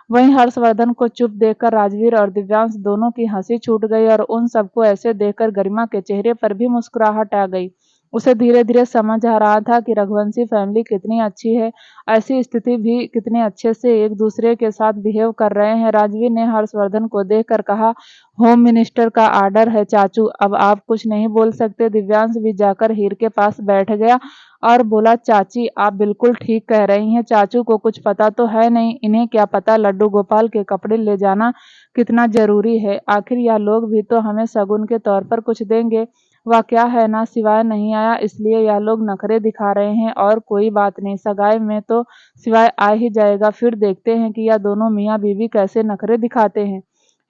Speaker 1: वहीं हर्षवर्धन को चुप देखकर राजवीर और दिव्यांश दोनों की हंसी छूट गई और उन सबको ऐसे देखकर गरिमा के चेहरे पर भी मुस्कुराहट आ गई। उसे धीरे धीरे समझ आ रहा था कि रघुवंशी फैमिली कितनी अच्छी है, ऐसी स्थिति भी कितने अच्छे से एक दूसरे के साथ बिहेव कर रहे हैं। राजवीर ने हर्षवर्धन को देखकर कहा, होम मिनिस्टर का आर्डर है चाचू, अब आप कुछ नहीं बोल सकते। दिव्यांश भी जाकर हीर के पास बैठ गया और बोला, चाची आप बिल्कुल ठीक कह रही हैं, चाचू को कुछ पता तो है नहीं, इन्हें क्या पता लड्डू गोपाल के कपड़े ले जाना कितना जरूरी है। आखिर यह लोग भी तो हमें शगुन के तौर पर कुछ देंगे। वह क्या है ना, सिवाय नहीं आया इसलिए यह लोग नखरे दिखा रहे हैं, और कोई बात नहीं, सगाई में तो सिवाय आ ही जाएगा, फिर देखते हैं कि यह दोनों मियाँ बीवी कैसे नखरे दिखाते हैं।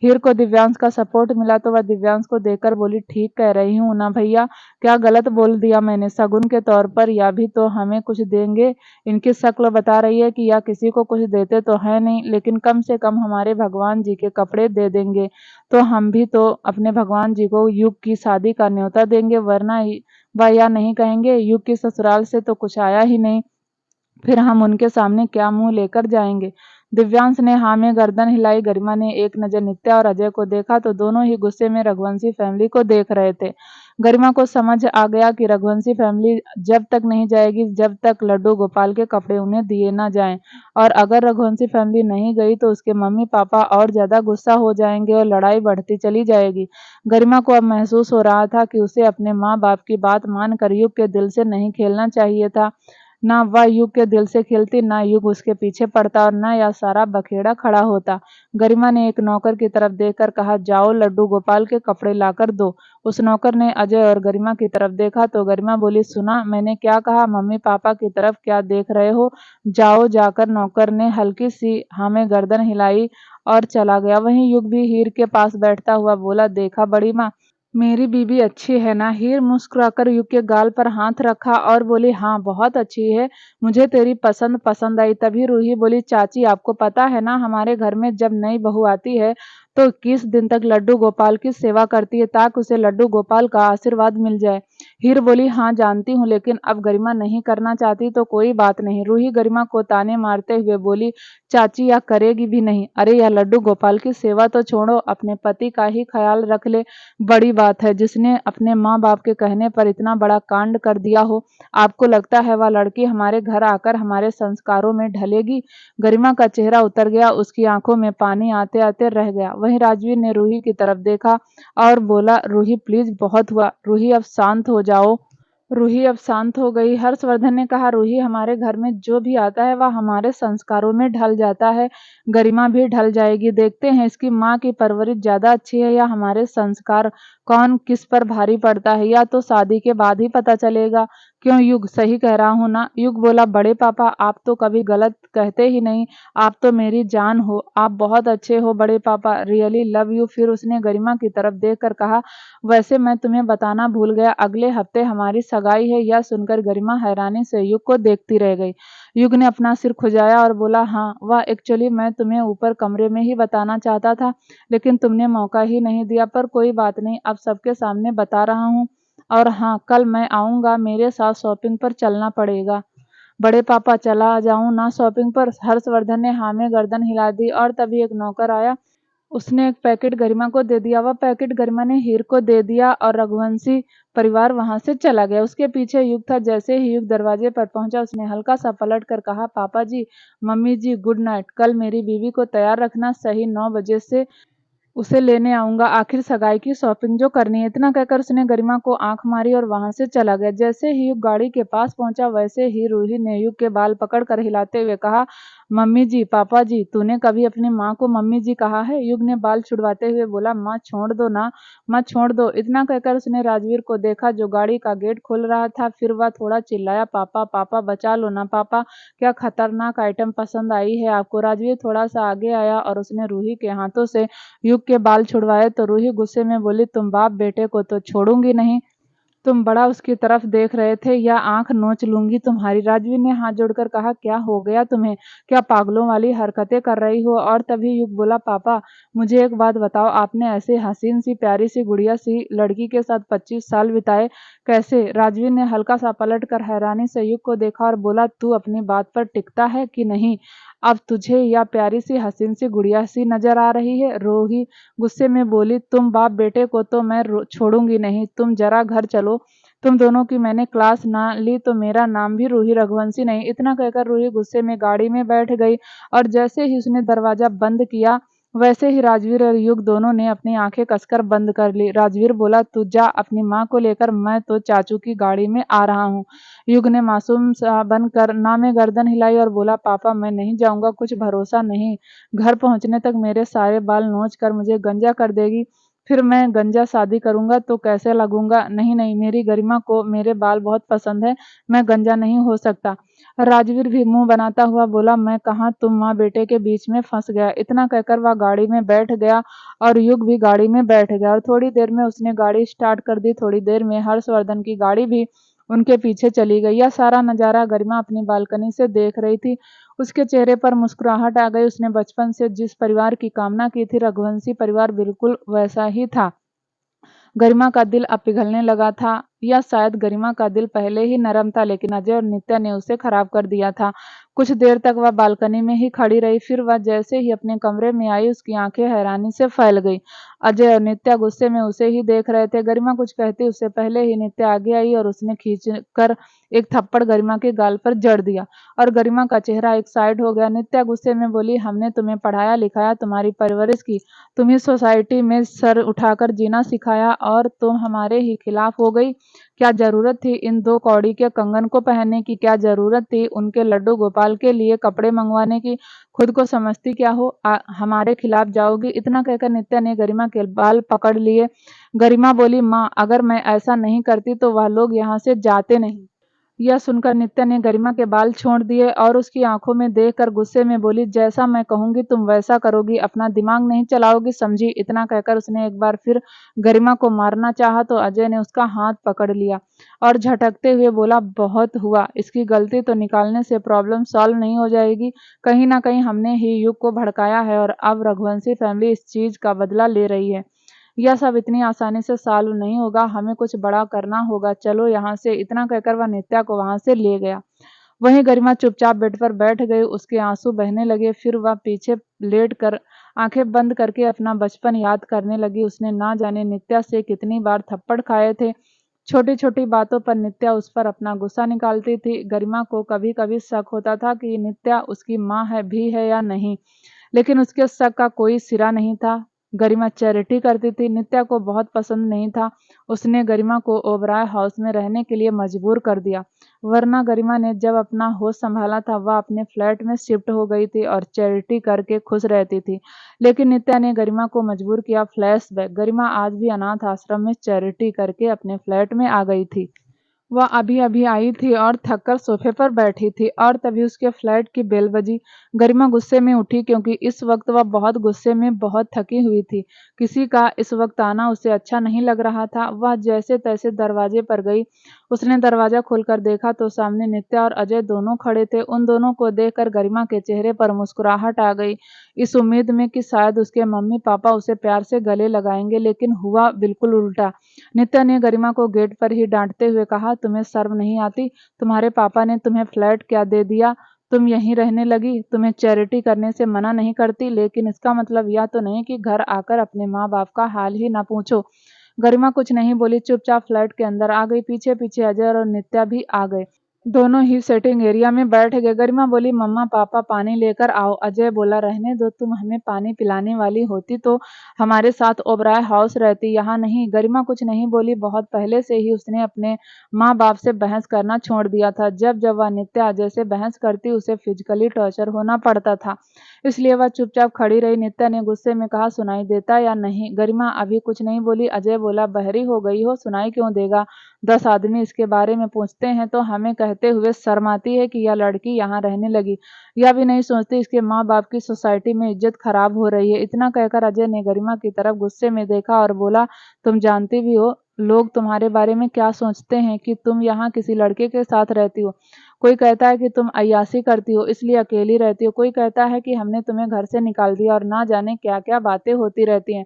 Speaker 1: हीर को दिव्यांश का सपोर्ट मिला तो वह दिव्यांश को देखकर बोली, ठीक कह रही हूँ ना भैया, क्या गलत बोल दिया मैंने? शगुन के तौर पर यह भी तो हमें कुछ देंगे। इनकी शक्ल बता रही है कि यह किसी को कुछ देते तो है नहीं, लेकिन कम से कम हमारे भगवान जी के कपड़े दे देंगे तो हम भी तो अपने भगवान जी को युग की शादी का न्योता देंगे, वरना वह यह नहीं कहेंगे युग की ससुराल से तो कुछ आया ही नहीं, फिर हम उनके सामने क्या मुंह लेकर जाएंगे। दिव्यांश ने हाँ में गर्दन हिलाई। गरिमा ने एक नजर नित्या और अजय को देखा तो दोनों ही गुस्से में रघुवंशी फैमिली को देख रहे थे। गरिमा को समझ आ गया कि रघुवंशी फैमिली जब तक नहीं जाएगी जब तक लड्डू गोपाल के कपड़े उन्हें दिए ना जाएं, और अगर रघुवंशी फैमिली नहीं गई तो उसके मम्मी पापा और ज्यादा गुस्सा हो जाएंगे और लड़ाई बढ़ती चली जाएगी। गरिमा को अब महसूस हो रहा था कि उसे अपने माँ बाप की बात मानकर युग के दिल से नहीं खेलना चाहिए था। ना वह युग के दिल से खेलती, ना युग उसके पीछे पड़ता और ना यह सारा बखेड़ा खड़ा होता। गरिमा ने एक नौकर की तरफ देखकर कहा, जाओ लड्डू गोपाल के कपड़े लाकर दो। उस नौकर ने अजय और गरिमा की तरफ देखा तो गरिमा बोली, सुना मैंने क्या कहा? मम्मी पापा की तरफ क्या देख रहे हो? जाओ जाकर। नौकर ने हल्की सी हाँ में गर्दन हिलाई और चला गया। वहीं युग भी हीर के पास बैठता हुआ बोला, देखा बड़ी माँ, मेरी बीबी अच्छी है ना? हीर मुस्कुराकर युग के गाल पर हाथ रखा और बोली, हाँ बहुत अच्छी है, मुझे तेरी पसंद पसंद आई। तभी रूही बोली, चाची आपको पता है ना हमारे घर में जब नई बहू आती है तो 21 दिन तक लड्डू गोपाल की सेवा करती है ताकि उसे लड्डू गोपाल का आशीर्वाद मिल जाए। हीर बोली, हाँ जानती हूँ, लेकिन अब गरिमा नहीं करना चाहती तो कोई बात नहीं। रूही गरिमा को ताने मारते हुए बोली, चाची यह करेगी भी नहीं। अरे यह लड्डू गोपाल की सेवा तो छोड़ो, अपने पति का ही ख्याल रख ले, बड़ी बात है जिसने अपने माँ बाप के कहने पर इतना बड़ा कांड कर दिया हो। आपको लगता है वह लड़की हमारे घर आकर हमारे संस्कारों में ढलेगी? गरिमा का चेहरा उतर गया, उसकी आंखों में पानी आते आते रह गया। वहीं राजवीर ने रूही की तरफ देखा और बोला, रूही प्लीज बहुत हुआ, रूही अब शांत हो जाओ। रूही अब शांत हो गई। हर्षवर्धन ने कहा, रूही हमारे घर में जो भी आता है वह हमारे संस्कारों में ढल जाता है, गरिमा भी ढल जाएगी। देखते हैं इसकी माँ की परवरिश ज्यादा अच्छी है या हमारे संस्कार, कौन किस पर भारी पड़ता है, या तो शादी के बाद ही पता चलेगा। क्यों युग, सही कह रहा हूं ना? युग बोला, बड़े पापा आप तो कभी गलत कहते ही नहीं, आप तो मेरी जान हो, आप बहुत अच्छे हो बड़े पापा, रियली लव यू। फिर उसने गरिमा की तरफ देखकर कहा, वैसे मैं तुम्हें बताना भूल गया, अगले हफ्ते हमारी सगाई है। यह सुनकर गरिमा हैरानी से युग को देखती रह गई। युग ने अपना सिर खुजाया और बोला, हाँ वह एक्चुअली मैं तुम्हें ऊपर कमरे में ही बताना चाहता था लेकिन तुमने मौका ही नहीं दिया, पर कोई बात नहीं, अब सबके सामने बता रहा हूँ। और हाँ, कल मैं आऊँगा, मेरे साथ शॉपिंग पर चलना पड़ेगा। बड़े पापा चला जाऊं ना शॉपिंग पर? हर्षवर्धन ने हाँ में गर्दन हिला दी और तभी एक नौकर आया। उसने एक पैकेट गरिमा को दे दिया। वह पैकेट गरिमा ने हीर को दे दिया और रघुवंशी परिवार वहां से चला गया। उसके पीछे युग था। जैसे ही युग दरवाजे पर पहुंचा उसने हल्का सा पलट कर कहा, पापा जी, मम्मी जी, गुड नाइट। कल मेरी बीवी को तैयार रखना, सही 9 बजे से उसे लेने आऊंगा, आखिर सगाई की शॉपिंग जो करनी है। इतना कहकर उसने गरिमा को आंख मारी और वहां से चला गया। जैसे ही युग गाड़ी के पास पहुंचा वैसे ही रूही ने युग के बाल पकड़कर हिलाते हुए कहा, मम्मी जी, पापा जी, तूने कभी अपनी माँ को मम्मी जी कहा है? युग ने बाल छुड़वाते हुए बोला, माँ छोड़ दो ना, माँ छोड़ दो। इतना कहकर उसने राजवीर को देखा जो गाड़ी का गेट खोल रहा था। फिर वह थोड़ा चिल्लाया, पापा पापा बचा लो ना पापा, क्या खतरनाक आइटम पसंद आई है आपको? राजवीर थोड़ा सा आगे आया और उसने रूही के हाथों से युग के बाल छुड़वाए तो रूही गुस्से में बोली, तुम बाप बेटे को तो छोड़ूंगी नहीं, तुम बड़ा उसकी तरफ देख रहे थे, या आंख नोच लूंगी तुम्हारी। राजवीर ने हाथ जोड़कर कहा, क्या हो गया तुम्हें, क्या पागलों वाली हरकतें कर रही हो? और तभी युग बोला, पापा मुझे एक बात बताओ, आपने ऐसे हसीन सी प्यारी सी गुड़िया सी लड़की के साथ 25 साल बिताए, कैसे? राजवीर ने हल्का सा पलट कर हैरानी से युग को देखा और बोला, तू अपनी बात पर टिकता है कि नहीं? अब तुझे या प्यारी सी हसीन सी गुड़िया सी नजर आ रही है? रोही गुस्से में बोली, तुम बाप बेटे को तो मैं छोड़ूंगी नहीं, तुम जरा घर चलो, तुम दोनों की मैंने क्लास ना ली तो मेरा नाम भी रूही रघुवंशी नहीं। इतना कहकर रूही गुस्से में गाड़ी में बैठ गई और जैसे ही उसने दरवाजा बंद किया वैसे ही राजवीर और युग दोनों ने अपनी आंखें कसकर बंद कर ली। राजवीर बोला, तू जा अपनी माँ को लेकर, मैं तो चाचू की गाड़ी में आ रहा हूँ। युग ने मासूम सा बनकर ना में गर्दन हिलाई और बोला, पापा मैं नहीं जाऊंगा, कुछ भरोसा नहीं, घर पहुंचने तक मेरे सारे बाल नोच कर मुझे गंजा कर देगी, फिर मैं गंजा शादी करूंगा तो कैसे लगूंगा? नहीं नहीं, मेरी गरिमा को मेरे बाल बहुत पसंद है, मैं गंजा नहीं हो सकता। राजवीर भी मुंह बनाता हुआ बोला, मैं कहा तुम माँ बेटे के बीच में फंस गया। इतना कहकर वह गाड़ी में बैठ गया और युग भी गाड़ी में बैठ गया और थोड़ी देर में उसने गाड़ी स्टार्ट कर दी। थोड़ी देर में हर्षवर्धन की गाड़ी भी उनके पीछे चली गई। यह सारा नजारा गरिमा अपनी बालकनी से देख रही थी। उसके चेहरे पर मुस्कुराहट आ गई। उसने बचपन से जिस परिवार की कामना की थी, रघुवंशी परिवार बिल्कुल वैसा ही था। गरिमा का दिल अब पिघलने लगा था, या शायद गरिमा का दिल पहले ही नरम था लेकिन अजय और नित्या ने उसे खराब कर दिया था। कुछ देर तक वह बालकनी में ही खड़ी रही, फिर वह जैसे ही अपने कमरे में आई उसकी आंखें हैरानी से फैल गई। अजय और नित्या गुस्से में उसे ही देख रहे थे। गरिमा कुछ कहती उससे पहले ही नित्या आगे आई और उसने खींच कर एक थप्पड़ गरिमा के गाल पर जड़ दिया और गरिमा का चेहरा एक साइड हो गया। नित्या गुस्से में बोली, हमने तुम्हें पढ़ाया लिखाया, तुम्हारी परवरिश की, तुम्हें सोसाइटी में सर उठाकर जीना सिखाया और तुम हमारे ही खिलाफ हो गई। क्या जरूरत थी इन दो कौड़ी के कंगन को पहनने की? क्या जरूरत थी उनके लड्डू गोपाल के लिए कपड़े मंगवाने की? खुद को समझती क्या हो? हमारे खिलाफ जाओगी? इतना कहकर नित्या ने गरिमा के बाल पकड़ लिए। गरिमा बोली, माँ, अगर मैं ऐसा नहीं करती तो वह लोग यहाँ से जाते नहीं। यह सुनकर नित्या ने गरिमा के बाल छोड़ दिए और उसकी आंखों में देखकर गुस्से में बोली, जैसा मैं कहूंगी तुम वैसा करोगी, अपना दिमाग नहीं चलाओगी, समझी? इतना कहकर उसने एक बार फिर गरिमा को मारना चाहा तो अजय ने उसका हाथ पकड़ लिया और झटकते हुए बोला, बहुत हुआ, इसकी गलती तो निकालने से प्रॉब्लम सॉल्व नहीं हो जाएगी। कहीं ना कहीं हमने ही युग को भड़काया है और अब रघुवंशी फैमिली इस चीज का बदला ले रही है। यह सब इतनी आसानी से सॉल्व नहीं होगा, हमें कुछ बड़ा करना होगा, चलो यहाँ से। इतना कहकर वह नित्या को वहां से ले गया। वहीं गरिमा चुपचाप बेड पर बैठ गई। उसके आंसू बहने लगे। फिर वह पीछे लेट कर आंखें बंद करके अपना बचपन याद करने लगी। उसने ना जाने नित्या से कितनी बार थप्पड़ खाए थे। छोटी छोटी बातों पर नित्या उस पर अपना गुस्सा निकालती थी। गरिमा को कभी कभी शक होता था कि नित्या उसकी माँ है भी है या नहीं, लेकिन उसके शक का कोई सिरा नहीं था। गरिमा चैरिटी करती थी, नित्या को बहुत पसंद नहीं था। उसने गरिमा को ओबराय हाउस में रहने के लिए मजबूर कर दिया, वरना गरिमा ने जब अपना होश संभाला था वह अपने फ्लैट में शिफ्ट हो गई थी और चैरिटी करके खुश रहती थी। लेकिन नित्या ने गरिमा को मजबूर किया। फ्लैशबैक, गरिमा आज भी अनाथ आश्रम में चैरिटी करके अपने फ्लैट में आ गई थी। वह अभी अभी आई थी और थककर सोफे पर बैठी थी और तभी उसके फ्लैट की बेल बजी। गरिमा गुस्से में उठी क्योंकि इस वक्त वह बहुत गुस्से में बहुत थकी हुई थी। किसी का इस वक्त आना उसे अच्छा नहीं लग रहा था। वह जैसे तैसे दरवाजे पर गई। उसने दरवाजा खोलकर देखा तो सामने नित्या और अजय दोनों खड़े थे। उन दोनों को देखकर गरिमा के चेहरे पर मुस्कुराहट आ गई, इस उम्मीद में कि शायद उसके मम्मी पापा उसे प्यार से गले लगाएंगे, लेकिन हुआ बिल्कुल उल्टा। नित्या ने गरिमा को गेट पर ही डांटते हुए कहा, तुम्हें शर्म नहीं आती? तुम्हारे पापा ने तुम्हें फ्लैट क्या दे दिया? तुम यहीं रहने लगी? तुम्हें चैरिटी करने से मना नहीं करती, लेकिन इसका मतलब यह तो नहीं कि घर आकर अपने माँ बाप का हाल ही ना पूछो। गरिमा कुछ नहीं बोली, चुपचाप फ्लैट के अंदर आ गई। पीछे पीछे अजय और नित्या भी आ गए। दोनों ही सेटिंग एरिया में बैठ गए। गरिमा बोली, मम्मा पापा पानी लेकर आओ। अजय बोला, रहने दो, तुम हमें पानी पिलाने वाली होती तो हमारे साथ ओबराय हाउस रहती, यहाँ नहीं। गरिमा कुछ नहीं बोली। बहुत पहले से ही उसने अपने माँ बाप से बहस करना छोड़ दिया था। जब जब वह नित्या अजय से बहस करती उसे फिजिकली टॉर्चर होना पड़ता था, इसलिए वह चुपचाप खड़ी रही। नित्या ने गुस्से में कहा, सुनाई देता या नहीं? गरिमा अभी कुछ नहीं बोली। अजय बोला, बहरी हो गई हो, सुनाई क्यों देगा? 10 आदमी इसके बारे में पूछते हैं तो हमें कहते हुए शर्म आती है कि यह लड़की यहाँ रहने लगी। यह भी नहीं सोचती इसके माँ बाप की सोसाइटी में इज्जत खराब हो रही है। इतना कहकर अजय ने गरिमा की तरफ गुस्से में देखा और बोला, तुम जानती भी हो लोग तुम्हारे बारे में क्या सोचते हैं, कि तुम यहाँ किसी लड़के के साथ रहती हो। कोई कहता है कि तुम अय्याशी करती हो इसलिए अकेली रहती हो। कोई कहता है कि हमने तुम्हें घर से निकाल दिया और ना जाने क्या क्या बातें होती रहती हैं।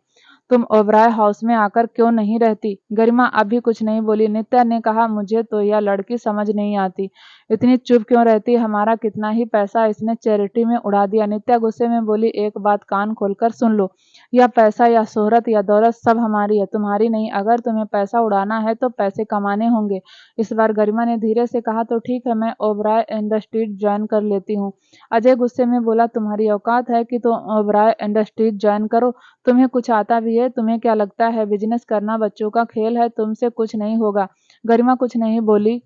Speaker 1: तुम ओबराय हाउस में आकर क्यों नहीं रहती? गरिमा अभी कुछ नहीं बोली। नित्या ने कहा, मुझे तो यह लड़की समझ नहीं आती, इतनी चुप क्यों रहती? हमारा कितना ही पैसा इसने चैरिटी में उड़ा दिया। नित्या गुस्से में बोली, एक बात कान खोलकर सुन लो, यह पैसा या शोहरत या दौलत सब हमारी है, तुम्हारी नहीं। अगर तुम्हें पैसा उड़ाना है तो पैसे कमाने होंगे। इस बार गरिमा ने धीरे से कहा, तो ठीक है, मैं ओबराय इंडस्ट्रीज ज्वाइन कर लेती हूँ। अजय गुस्से में बोला, तुम्हारी औकात है कि तुम ओबराय इंडस्ट्रीज ज्वाइन करो? तुम्हें कुछ आता भी है? तुम्हें क्या लगता है बिजनेस करना बच्चों का खेल है? तुमसे कुछ नहीं होगा। गरिमा कुछ नहीं बोली।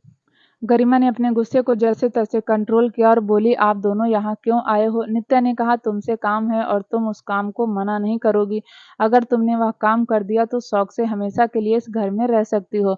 Speaker 1: गरिमा ने अपने गुस्से को जैसे तैसे कंट्रोल किया और बोली, आप दोनों यहाँ क्यों आए हो? नित्या ने कहा, तुमसे काम है और तुम उस काम को मना नहीं करोगी। अगर तुमने वह काम कर दिया तो शौक से हमेशा के लिए इस घर में रह सकती हो।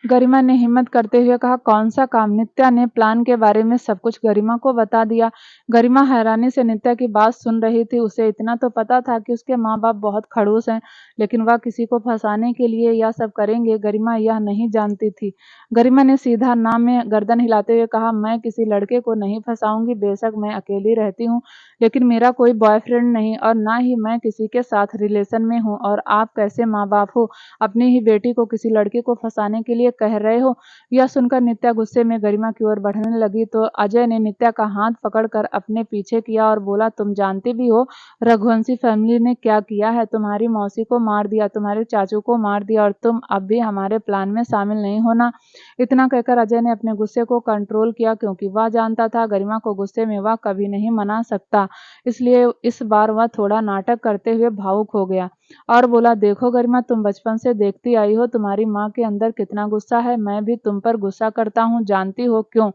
Speaker 1: गरिमा ने हिम्मत करते हुए कहा, कौन सा काम? नित्या ने प्लान के बारे में सब कुछ गरिमा को बता दिया। गरिमा हैरानी से नित्या की बात सुन रही थी। उसे इतना तो पता था कि उसके माँ बाप बहुत खड़ूस हैं, लेकिन वह किसी को फंसाने के लिए यह सब करेंगे, गरिमा यह नहीं जानती थी। गरिमा ने सीधा ना में गर्दन हिलाते हुए कहा, मैं किसी लड़के को नहीं फंसाऊंगी। बेशक मैं अकेली रहती हूँ, लेकिन मेरा कोई बॉयफ्रेंड नहीं और ना ही मैं किसी के साथ रिलेशन में हूँ। और आप कैसे माँ बाप हो, अपनी ही बेटी को किसी लड़के को फंसाने के लिए कह रहे हो? यह सुनकर नित्या गुस्से में गरिमा की ओर बढ़ने लगी तो अजय ने नित्या का हाथ पकड़कर अपने पीछे किया और बोला, तुम जानती भी हो रघुवंशी फैमिली ने क्या किया है? तुम्हारी मौसी को मार दिया, तुम्हारे चाचू को मार दिया और तुम अब भी हमारे प्लान में शामिल नहीं होना। इतना कहकर अजय ने अपने गुस्से को कंट्रोल किया, क्योंकि वह जानता था गरिमा को गुस्से में वह कभी नहीं मना सकता, इसलिए इस बार वह थोड़ा नाटक करते हुए भावुक हो गया और बोला, देखो गरिमा, तुम बचपन से देखती आई हो तुम्हारी माँ के अंदर कितना गुस्सा है। मैं भी तुम पर गुस्सा करता हूँ, जानती हो क्यों?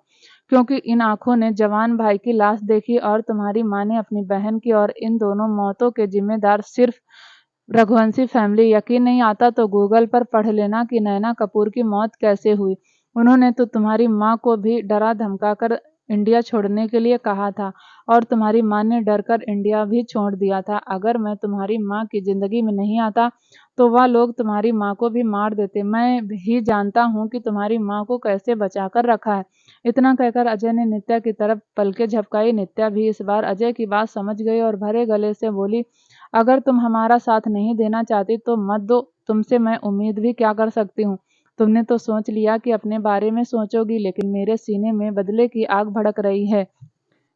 Speaker 1: क्योंकि इन आंखों ने जवान भाई की लाश देखी और तुम्हारी माँ ने अपनी बहन की, और इन दोनों मौतों के जिम्मेदार सिर्फ रघुवंशी फैमिली। यकीन नहीं आता तो गूगल पर पढ़ लेना कि नैना कपूर की मौत कैसे हुई। उन्होंने तो तुम्हारी माँ को भी डरा धमकाकर इंडिया छोड़ने के लिए कहा था और तुम्हारी माँ ने डरकर इंडिया भी छोड़ दिया था। अगर मैं तुम्हारी माँ की जिंदगी में नहीं आता तो वह लोग तुम्हारी माँ को भी मार देते। मैं भी जानता हूँ कि तुम्हारी माँ को कैसे बचाकर रखा है। इतना कहकर अजय ने नित्या की तरफ पलकें झपकाई। नित्या भी इस बार अजय की बात समझ गई और भरे गले से बोली, अगर तुम हमारा साथ नहीं देना चाहती तो मत दो, तुमसे मैं उम्मीद भी क्या कर सकती हूँ? तुमने तो सोच लिया कि अपने बारे में सोचोगी, लेकिन मेरे सीने में बदले की आग भड़क रही है।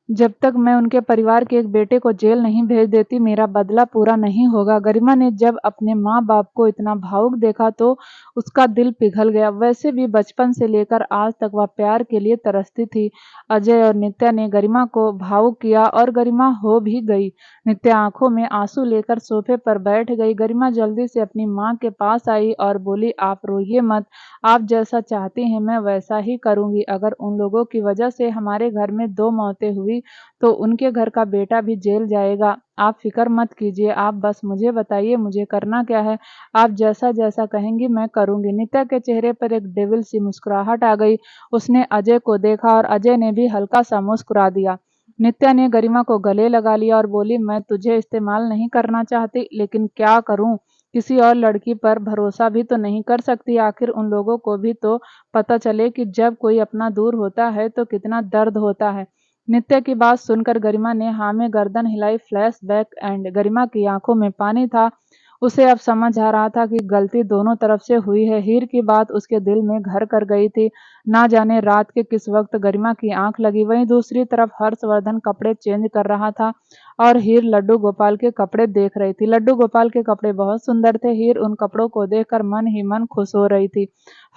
Speaker 1: जब तक मैं उनके परिवार के एक बेटे को जेल नहीं भेज देती, मेरा बदला पूरा नहीं होगा। गरिमा ने जब अपने माँ बाप को इतना भावुक देखा तो उसका दिल पिघल गया। वैसे भी बचपन से लेकर आज तक वह प्यार के लिए तरसती थी। अजय और नित्या ने गरिमा को भावुक किया और गरिमा हो भी गई। नित्या आंखों में आंसू लेकर सोफे पर बैठ गई। गरिमा जल्दी से अपनी माँ के पास आई और बोली, आप रोइए मत, आप जैसा चाहती हैं मैं वैसा ही करूंगी। अगर उन लोगों की वजह से हमारे घर में 2 मौतें हुई तो उनके घर का बेटा भी जेल जाएगा। आप फिक्र मत कीजिए, आप बस मुझे बताइए मुझे करना क्या है। आप जैसा जैसा कहेंगी मैं करूंगी। नित्या के चेहरे पर एक डेविल सी मुस्कुराहट आ गई। उसने अजय को देखा और अजय ने भी हल्का सा मुस्कुरा दिया। नित्या ने गरिमा को गले लगा लिया और बोली, मैं तुझे इस्तेमाल नहीं करना चाहती, लेकिन क्या करूं? किसी और लड़की पर भरोसा भी तो नहीं कर सकती। आखिर उन लोगों को भी तो पता चले कि जब कोई अपना दूर होता है तो कितना दर्द होता है। नित्या की बात सुनकर गरिमा ने हाँ में गर्दन हिलाई। Flashback and. गरिमा की आंखों में पानी था। उसे अब समझ आ रहा था कि गलती दोनों तरफ से हुई है। हीर की बात उसके दिल में घर कर गई थी। ना जाने रात के किस वक्त गरिमा की आंख लगी। वहीं दूसरी तरफ हर्षवर्धन कपड़े चेंज कर रहा था और हीर लड्डू गोपाल के कपड़े देख रही थी। लड्डू गोपाल के कपड़े बहुत सुंदर थे। हीर उन कपड़ों को देखकर मन ही मन खुश हो रही थी।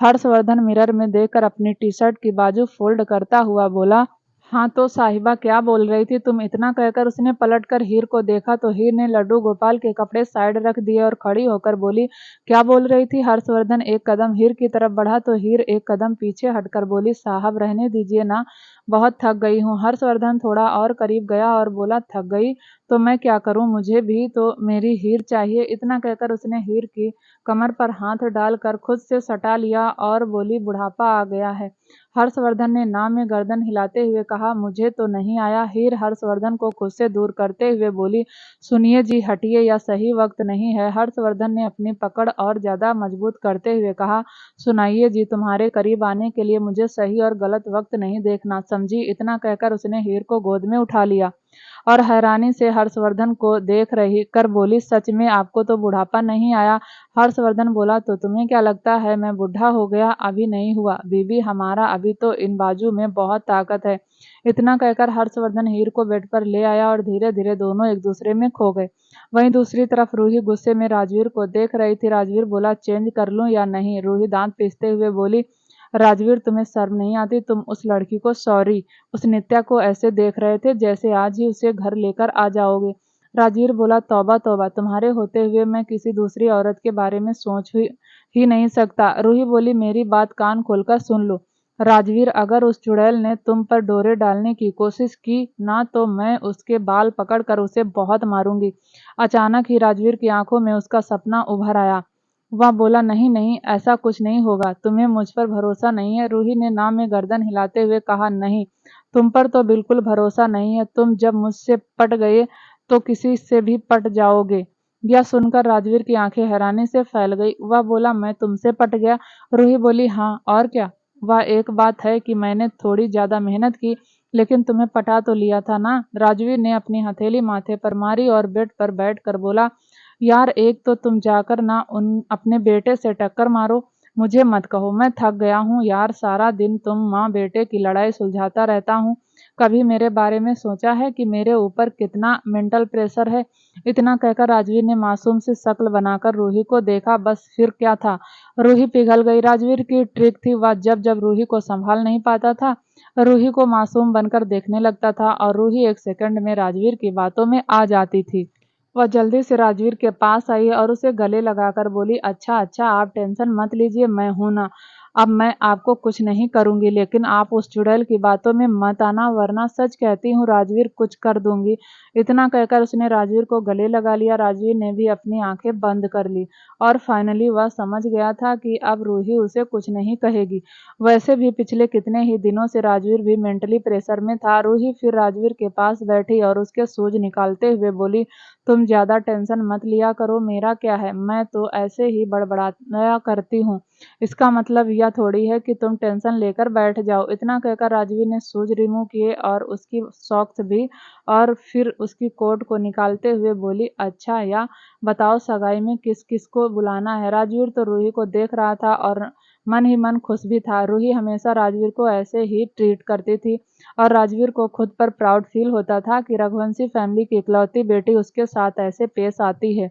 Speaker 1: हर्षवर्धन मिरर में देखकर अपनी टी शर्ट की बाजू फोल्ड करता हुआ बोला, हाँ तो साहिबा क्या बोल रही थी तुम? इतना कहकर उसने पलटकर हीर को देखा तो हीर ने लड्डू गोपाल के कपड़े साइड रख दिए और खड़ी होकर बोली, क्या बोल रही थी? हर्षवर्धन एक कदम हीर की तरफ बढ़ा तो हीर एक कदम पीछे हटकर बोली, साहब रहने दीजिए ना, बहुत थक गई हूँ। हर्षवर्धन थोड़ा और करीब गया और बोला, थक गई तो मैं क्या करूँ, मुझे भी तो मेरी हीर चाहिए। इतना कहकर उसने हीर की कमर पर हाथ डालकर खुद से सटा लिया और बोली, बुढ़ापा आ गया है। हर्षवर्धन ने ना में गर्दन हिलाते हुए कहा, मुझे तो नहीं आया। हीर हर्षवर्धन को खुद से दूर करते हुए बोली, सुनिए जी, हटिए, या सही वक्त नहीं है। हर्षवर्धन ने अपनी पकड़ और ज्यादा मजबूत करते हुए कहा, सुनाइए जी, तुम्हारे करीब आने के लिए मुझे सही और गलत वक्त नहीं देखना, समझी? इतना कहकर उसने हीर को गोद में उठा लिया और हैरानी से हर्षवर्धन को देख रही कर बोली, सच में आपको तो बुढ़ापा नहीं आया? हर्षवर्धन बोला, तो तुम्हें क्या लगता है मैं बुढ़ा हो गया? अभी नहीं हुआ बीबी, हमारा अभी तो इन बाजू में बहुत ताकत है। इतना कहकर हर्षवर्धन हीर को बेड पर ले आया और धीरे धीरे दोनों एक दूसरे में खो गए। वहीं दूसरी तरफ रूही गुस्से में राजवीर को देख रही थी। राजवीर बोला, चेंज कर लूं या नहीं? रूही दांत पीसते हुए बोली, राजवीर तुम्हें शर्म नहीं आती? तुम उस लड़की को, सॉरी उस नित्या को ऐसे देख रहे थे जैसे आज ही उसे घर लेकर आ जाओगे। राजवीर बोला, तौबा तौबा, तुम्हारे होते हुए मैं किसी दूसरी औरत के बारे में सोच ही नहीं सकता। रूही बोली, मेरी बात कान खोलकर सुन लो राजवीर, अगर उस चुड़ैल ने तुम पर डोरे डालने की कोशिश की ना तो मैं उसके बाल पकड़कर उसे बहुत मारूंगी। अचानक ही राजवीर की आंखों में उसका सपना उभर आया। वह बोला, नहीं नहीं, ऐसा कुछ नहीं होगा, तुम्हें मुझ पर भरोसा नहीं है? रूही ने ना में गर्दन हिलाते हुए कहा, नहीं, तुम पर तो बिल्कुल भरोसा नहीं है। तुम जब मुझसे पट गए तो किसी से भी पट जाओगे। यह सुनकर राजवीर की आंखें हैरानी से फैल गई। वह बोला, मैं तुमसे पट गया? रूही बोली, हाँ और क्या। वह एक बात है कि मैंने थोड़ी ज्यादा मेहनत की, लेकिन तुम्हें पटा तो लिया था ना। राजवीर ने अपनी हथेली माथे पर मारी और बेड पर बैठकर बोला, यार एक तो तुम जाकर ना उन अपने बेटे से टक्कर मारो, मुझे मत कहो, मैं थक गया हूँ यार, सारा दिन तुम माँ बेटे की लड़ाई सुलझाता रहता हूँ। कभी मेरे बारे में सोचा है कि मेरे ऊपर कितना मेंटल प्रेशर है? इतना कहकर राजवीर ने मासूम सी शक्ल बनाकर रूही को देखा। बस फिर क्या था, रूही पिघल गई। राजवीर की ट्रिक थी वह, जब जब रूही को संभाल नहीं पाता था, रूही को मासूम बनकर देखने लगता था और रूही एक सेकंड में राजवीर की बातों में आ जाती थी। वह जल्दी से राजवीर के पास आई और उसे गले लगाकर बोली, अच्छा अच्छा, आप टेंशन मत लीजिए, मैं हूं ना। अब मैं आपको कुछ नहीं करूंगी, लेकिन आप उस चुड़ैल की बातों में मत आना, वरना सच कहती हूँ राजवीर, कुछ कर दूंगी। इतना कहकर उसने राजवीर को गले लगा लिया। राजवीर ने भी अपनी आंखें बंद कर ली और फाइनली वह समझ गया था कि अब रूही उसे कुछ नहीं कहेगी। वैसे भी पिछले कितने ही दिनों से राजवीर भी मेंटली प्रेशर में था। रूही फिर राजवीर के पास बैठी और उसके सूज निकालते हुए बोली, तुम ज्यादा टेंशन मत लिया करो, मेरा क्या है, मैं तो ऐसे ही बड़बड़ाया करती हूँ। इसका मतलब यह थोड़ी है कि तुम टेंशन लेकर बैठ जाओ। इतना कहकर राजवीर ने शूज रिमूव किए और उसकी सॉक्स भी, और फिर उसकी कोट को निकालते हुए बोली, अच्छा या बताओ सगाई में किस किस को बुलाना है? राजवीर तो रूही को देख रहा था और मन ही मन खुश भी था। रूही हमेशा राजवीर को ऐसे ही ट्रीट करती थी और राजवीर को खुद पर प्राउड फील होता था कि रघुवंशी फैमिली की इकलौती बेटी उसके साथ ऐसे पेश आती है।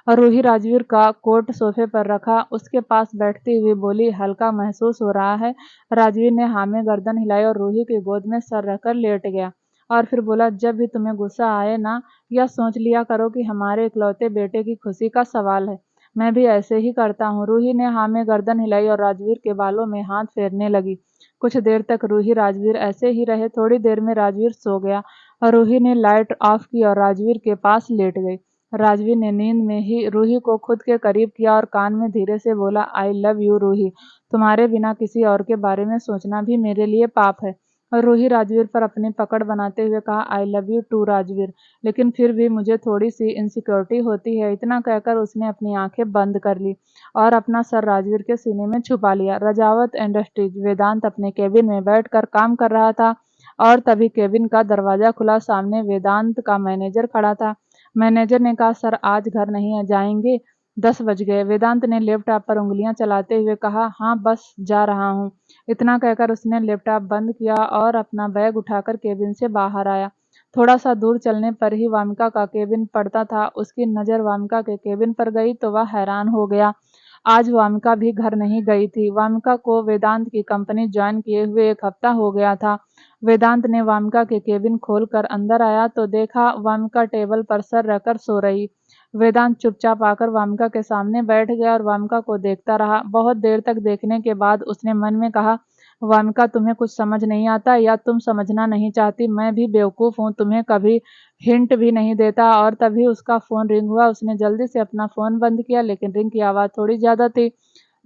Speaker 1: और रूही राजवीर का कोट सोफे पर रखा, उसके पास बैठती हुई बोली, हल्का महसूस हो रहा है? राजवीर ने हाँ में गर्दन हिलाई और रूही की गोद में सर रखकर लेट गया और फिर बोला, जब भी तुम्हें गुस्सा आए ना, यह सोच लिया करो कि हमारे इकलौते बेटे की खुशी का सवाल है। मैं भी ऐसे ही करता हूँ। रूही ने हाँ में गर्दन हिलाई और राजवीर के बालों में हाथ फेरने लगी। कुछ देर तक रूही राजवीर ऐसे ही रहे। थोड़ी देर में राजवीर सो गया और रूही ने लाइट ऑफ की और राजवीर के पास लेट गई। राजवीर ने नींद में ही रूही को खुद के करीब किया और कान में धीरे से बोला, आई लव यू रूही, तुम्हारे बिना किसी और के बारे में सोचना भी मेरे लिए पाप है। और रूही राजवीर पर अपनी पकड़ बनाते हुए कहा, I love you too Rajveer, लेकिन फिर भी मुझे थोड़ी सी इनसिक्योरिटी होती है। इतना कहकर उसने अपनी आंखें बंद कर ली और अपना सर राजवीर के सीने में छुपा लिया। रजावत इंडस्ट्रीज वेदांत अपने केबिन में बैठकर काम कर रहा था और तभी केबिन का दरवाजा खुला। सामने वेदांत का मैनेजर खड़ा था। मैनेजर ने कहा, सर आज घर नहीं जाएंगे, 10 बज गए। वेदांत ने लैपटॉप पर उंगलियां चलाते हुए कहा, हाँ बस जा रहा हूँ। इतना कहकर उसने लैपटॉप बंद किया और अपना बैग उठाकर केबिन से बाहर आया। थोड़ा सा दूर चलने पर ही वामिका का केबिन पड़ता था। उसकी नजर वामिका के केबिन पर गई तो वह हैरान हो गया। आज वामिका भी घर नहीं गई थी। वामिका को वेदांत की कंपनी ज्वाइन किए हुए 1 हफ्ता हो गया था। वेदांत ने वामिका के केबिन खोलकर अंदर आया तो देखा वामिका टेबल पर सर रखकर सो रही। वेदांत चुपचाप आकर वामिका के सामने बैठ गया और वामिका को देखता रहा। बहुत देर तक देखने के बाद उसने मन में कहा, वामिका तुम्हें कुछ समझ नहीं आता या तुम समझना नहीं चाहती? मैं भी बेवकूफ हूँ, तुम्हें कभी हिंट भी नहीं देता। और तभी उसका फोन रिंग हुआ। उसने जल्दी से अपना फोन बंद किया, लेकिन रिंग की आवाज थोड़ी ज्यादा थी,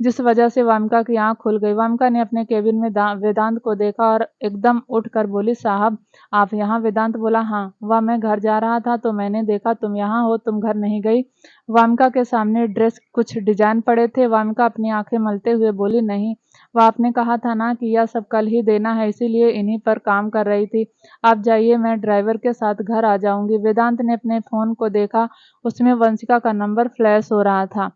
Speaker 1: जिस वजह से वामिका की आंख खुल गई। वामिका ने अपने केबिन में वेदांत को देखा और एकदम उठकर बोली, साहब आप यहाँ? वेदांत बोला, हाँ। वह मैं घर जा रहा था तो मैंने देखा तुम यहाँ हो, तुम घर नहीं गई? वामिका के सामने ड्रेस कुछ डिजाइन पड़े थे। वामिका अपनी आंखें मलते हुए बोली, नहीं, वह आपने कहा था ना कि यह सब कल ही देना है, इसीलिए इन्हीं पर काम कर रही थी। आप जाइए, मैं ड्राइवर के साथ घर आ जाऊंगी। वेदांत ने अपने फोन को देखा, उसमें वंशिका का नंबर फ्लैश हो रहा था।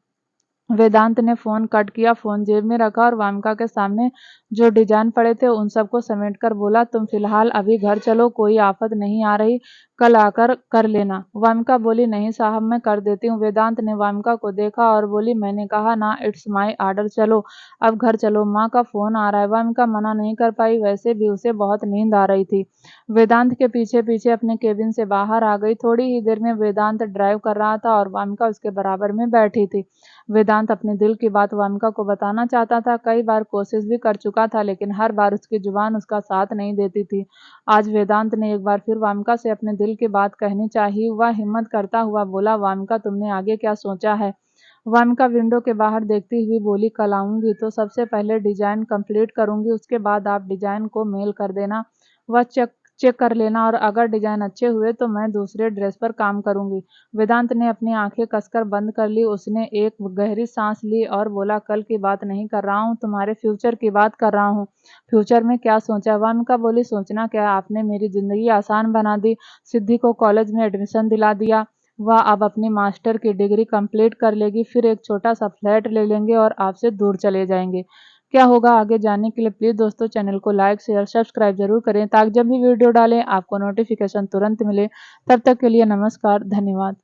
Speaker 1: वेदांत ने फोन कट किया, फोन जेब में रखा और वामिका के सामने जो डिजाइन पड़े थे उन सबको समेटकर बोला, तुम फिलहाल अभी घर चलो, कोई आफत नहीं आ रही, कल आकर कर लेना। वामिका बोली, नहीं साहब मैं कर देती हूँ। वेदांत ने वामिका को देखा और बोली, मैंने कहा ना, इट्स माई आर्डर, चलो अब घर चलो, माँ का फोन आ रहा है। वामिका मना नहीं कर पाई, वैसे भी उसे बहुत नींद आ रही थी। वेदांत के पीछे पीछे अपने केबिन से बाहर आ गई। थोड़ी ही देर में वेदांत ड्राइव कर रहा था और वामिका उसके बराबर में बैठी थी। वेदांत अपने दिल की बात वामिका को बताना चाहता था। कई बार कोशिश भी कर चुका था, लेकिन हर बार उसकी जुबान उसका साथ नहीं देती थी। आज वेदांत ने एक बार फिर वामिका से अपने दिल की बात कहनी चाहिए। वह हिम्मत करता हुआ बोला, वामिका तुमने आगे क्या सोचा है? वामिका विंडो के बाहर देखती हुई बोली, कल आऊंगी तो सबसे पहले डिजाइन कंप्लीट करूंगी, उसके बाद आप डिजाइन को मेल कर देना, वह चेक चेक कर लेना, और अगर डिजाइन अच्छे हुए तो मैं दूसरे ड्रेस पर काम करूंगी। वेदांत ने अपनी आंखें कसकर बंद कर ली। उसने एक गहरी सांस ली और बोला, कल की बात नहीं कर रहा हूँ, तुम्हारे फ्यूचर की बात कर रहा हूँ। फ्यूचर में क्या सोचा? वामिका बोली, सोचना क्या, आपने मेरी जिंदगी आसान बना दी, सिद्धि को कॉलेज में एडमिशन दिला दिया, वह अब अपनी मास्टर की डिग्री कंप्लीट कर लेगी, फिर एक छोटा सा फ्लैट ले लेंगे और आपसे दूर चले जाएंगे। क्या होगा आगे जानने के लिए प्लीज़ दोस्तों चैनल को लाइक शेयर सब्सक्राइब जरूर करें ताकि जब भी वीडियो डालें आपको नोटिफिकेशन तुरंत मिले। तब तक के लिए नमस्कार, धन्यवाद।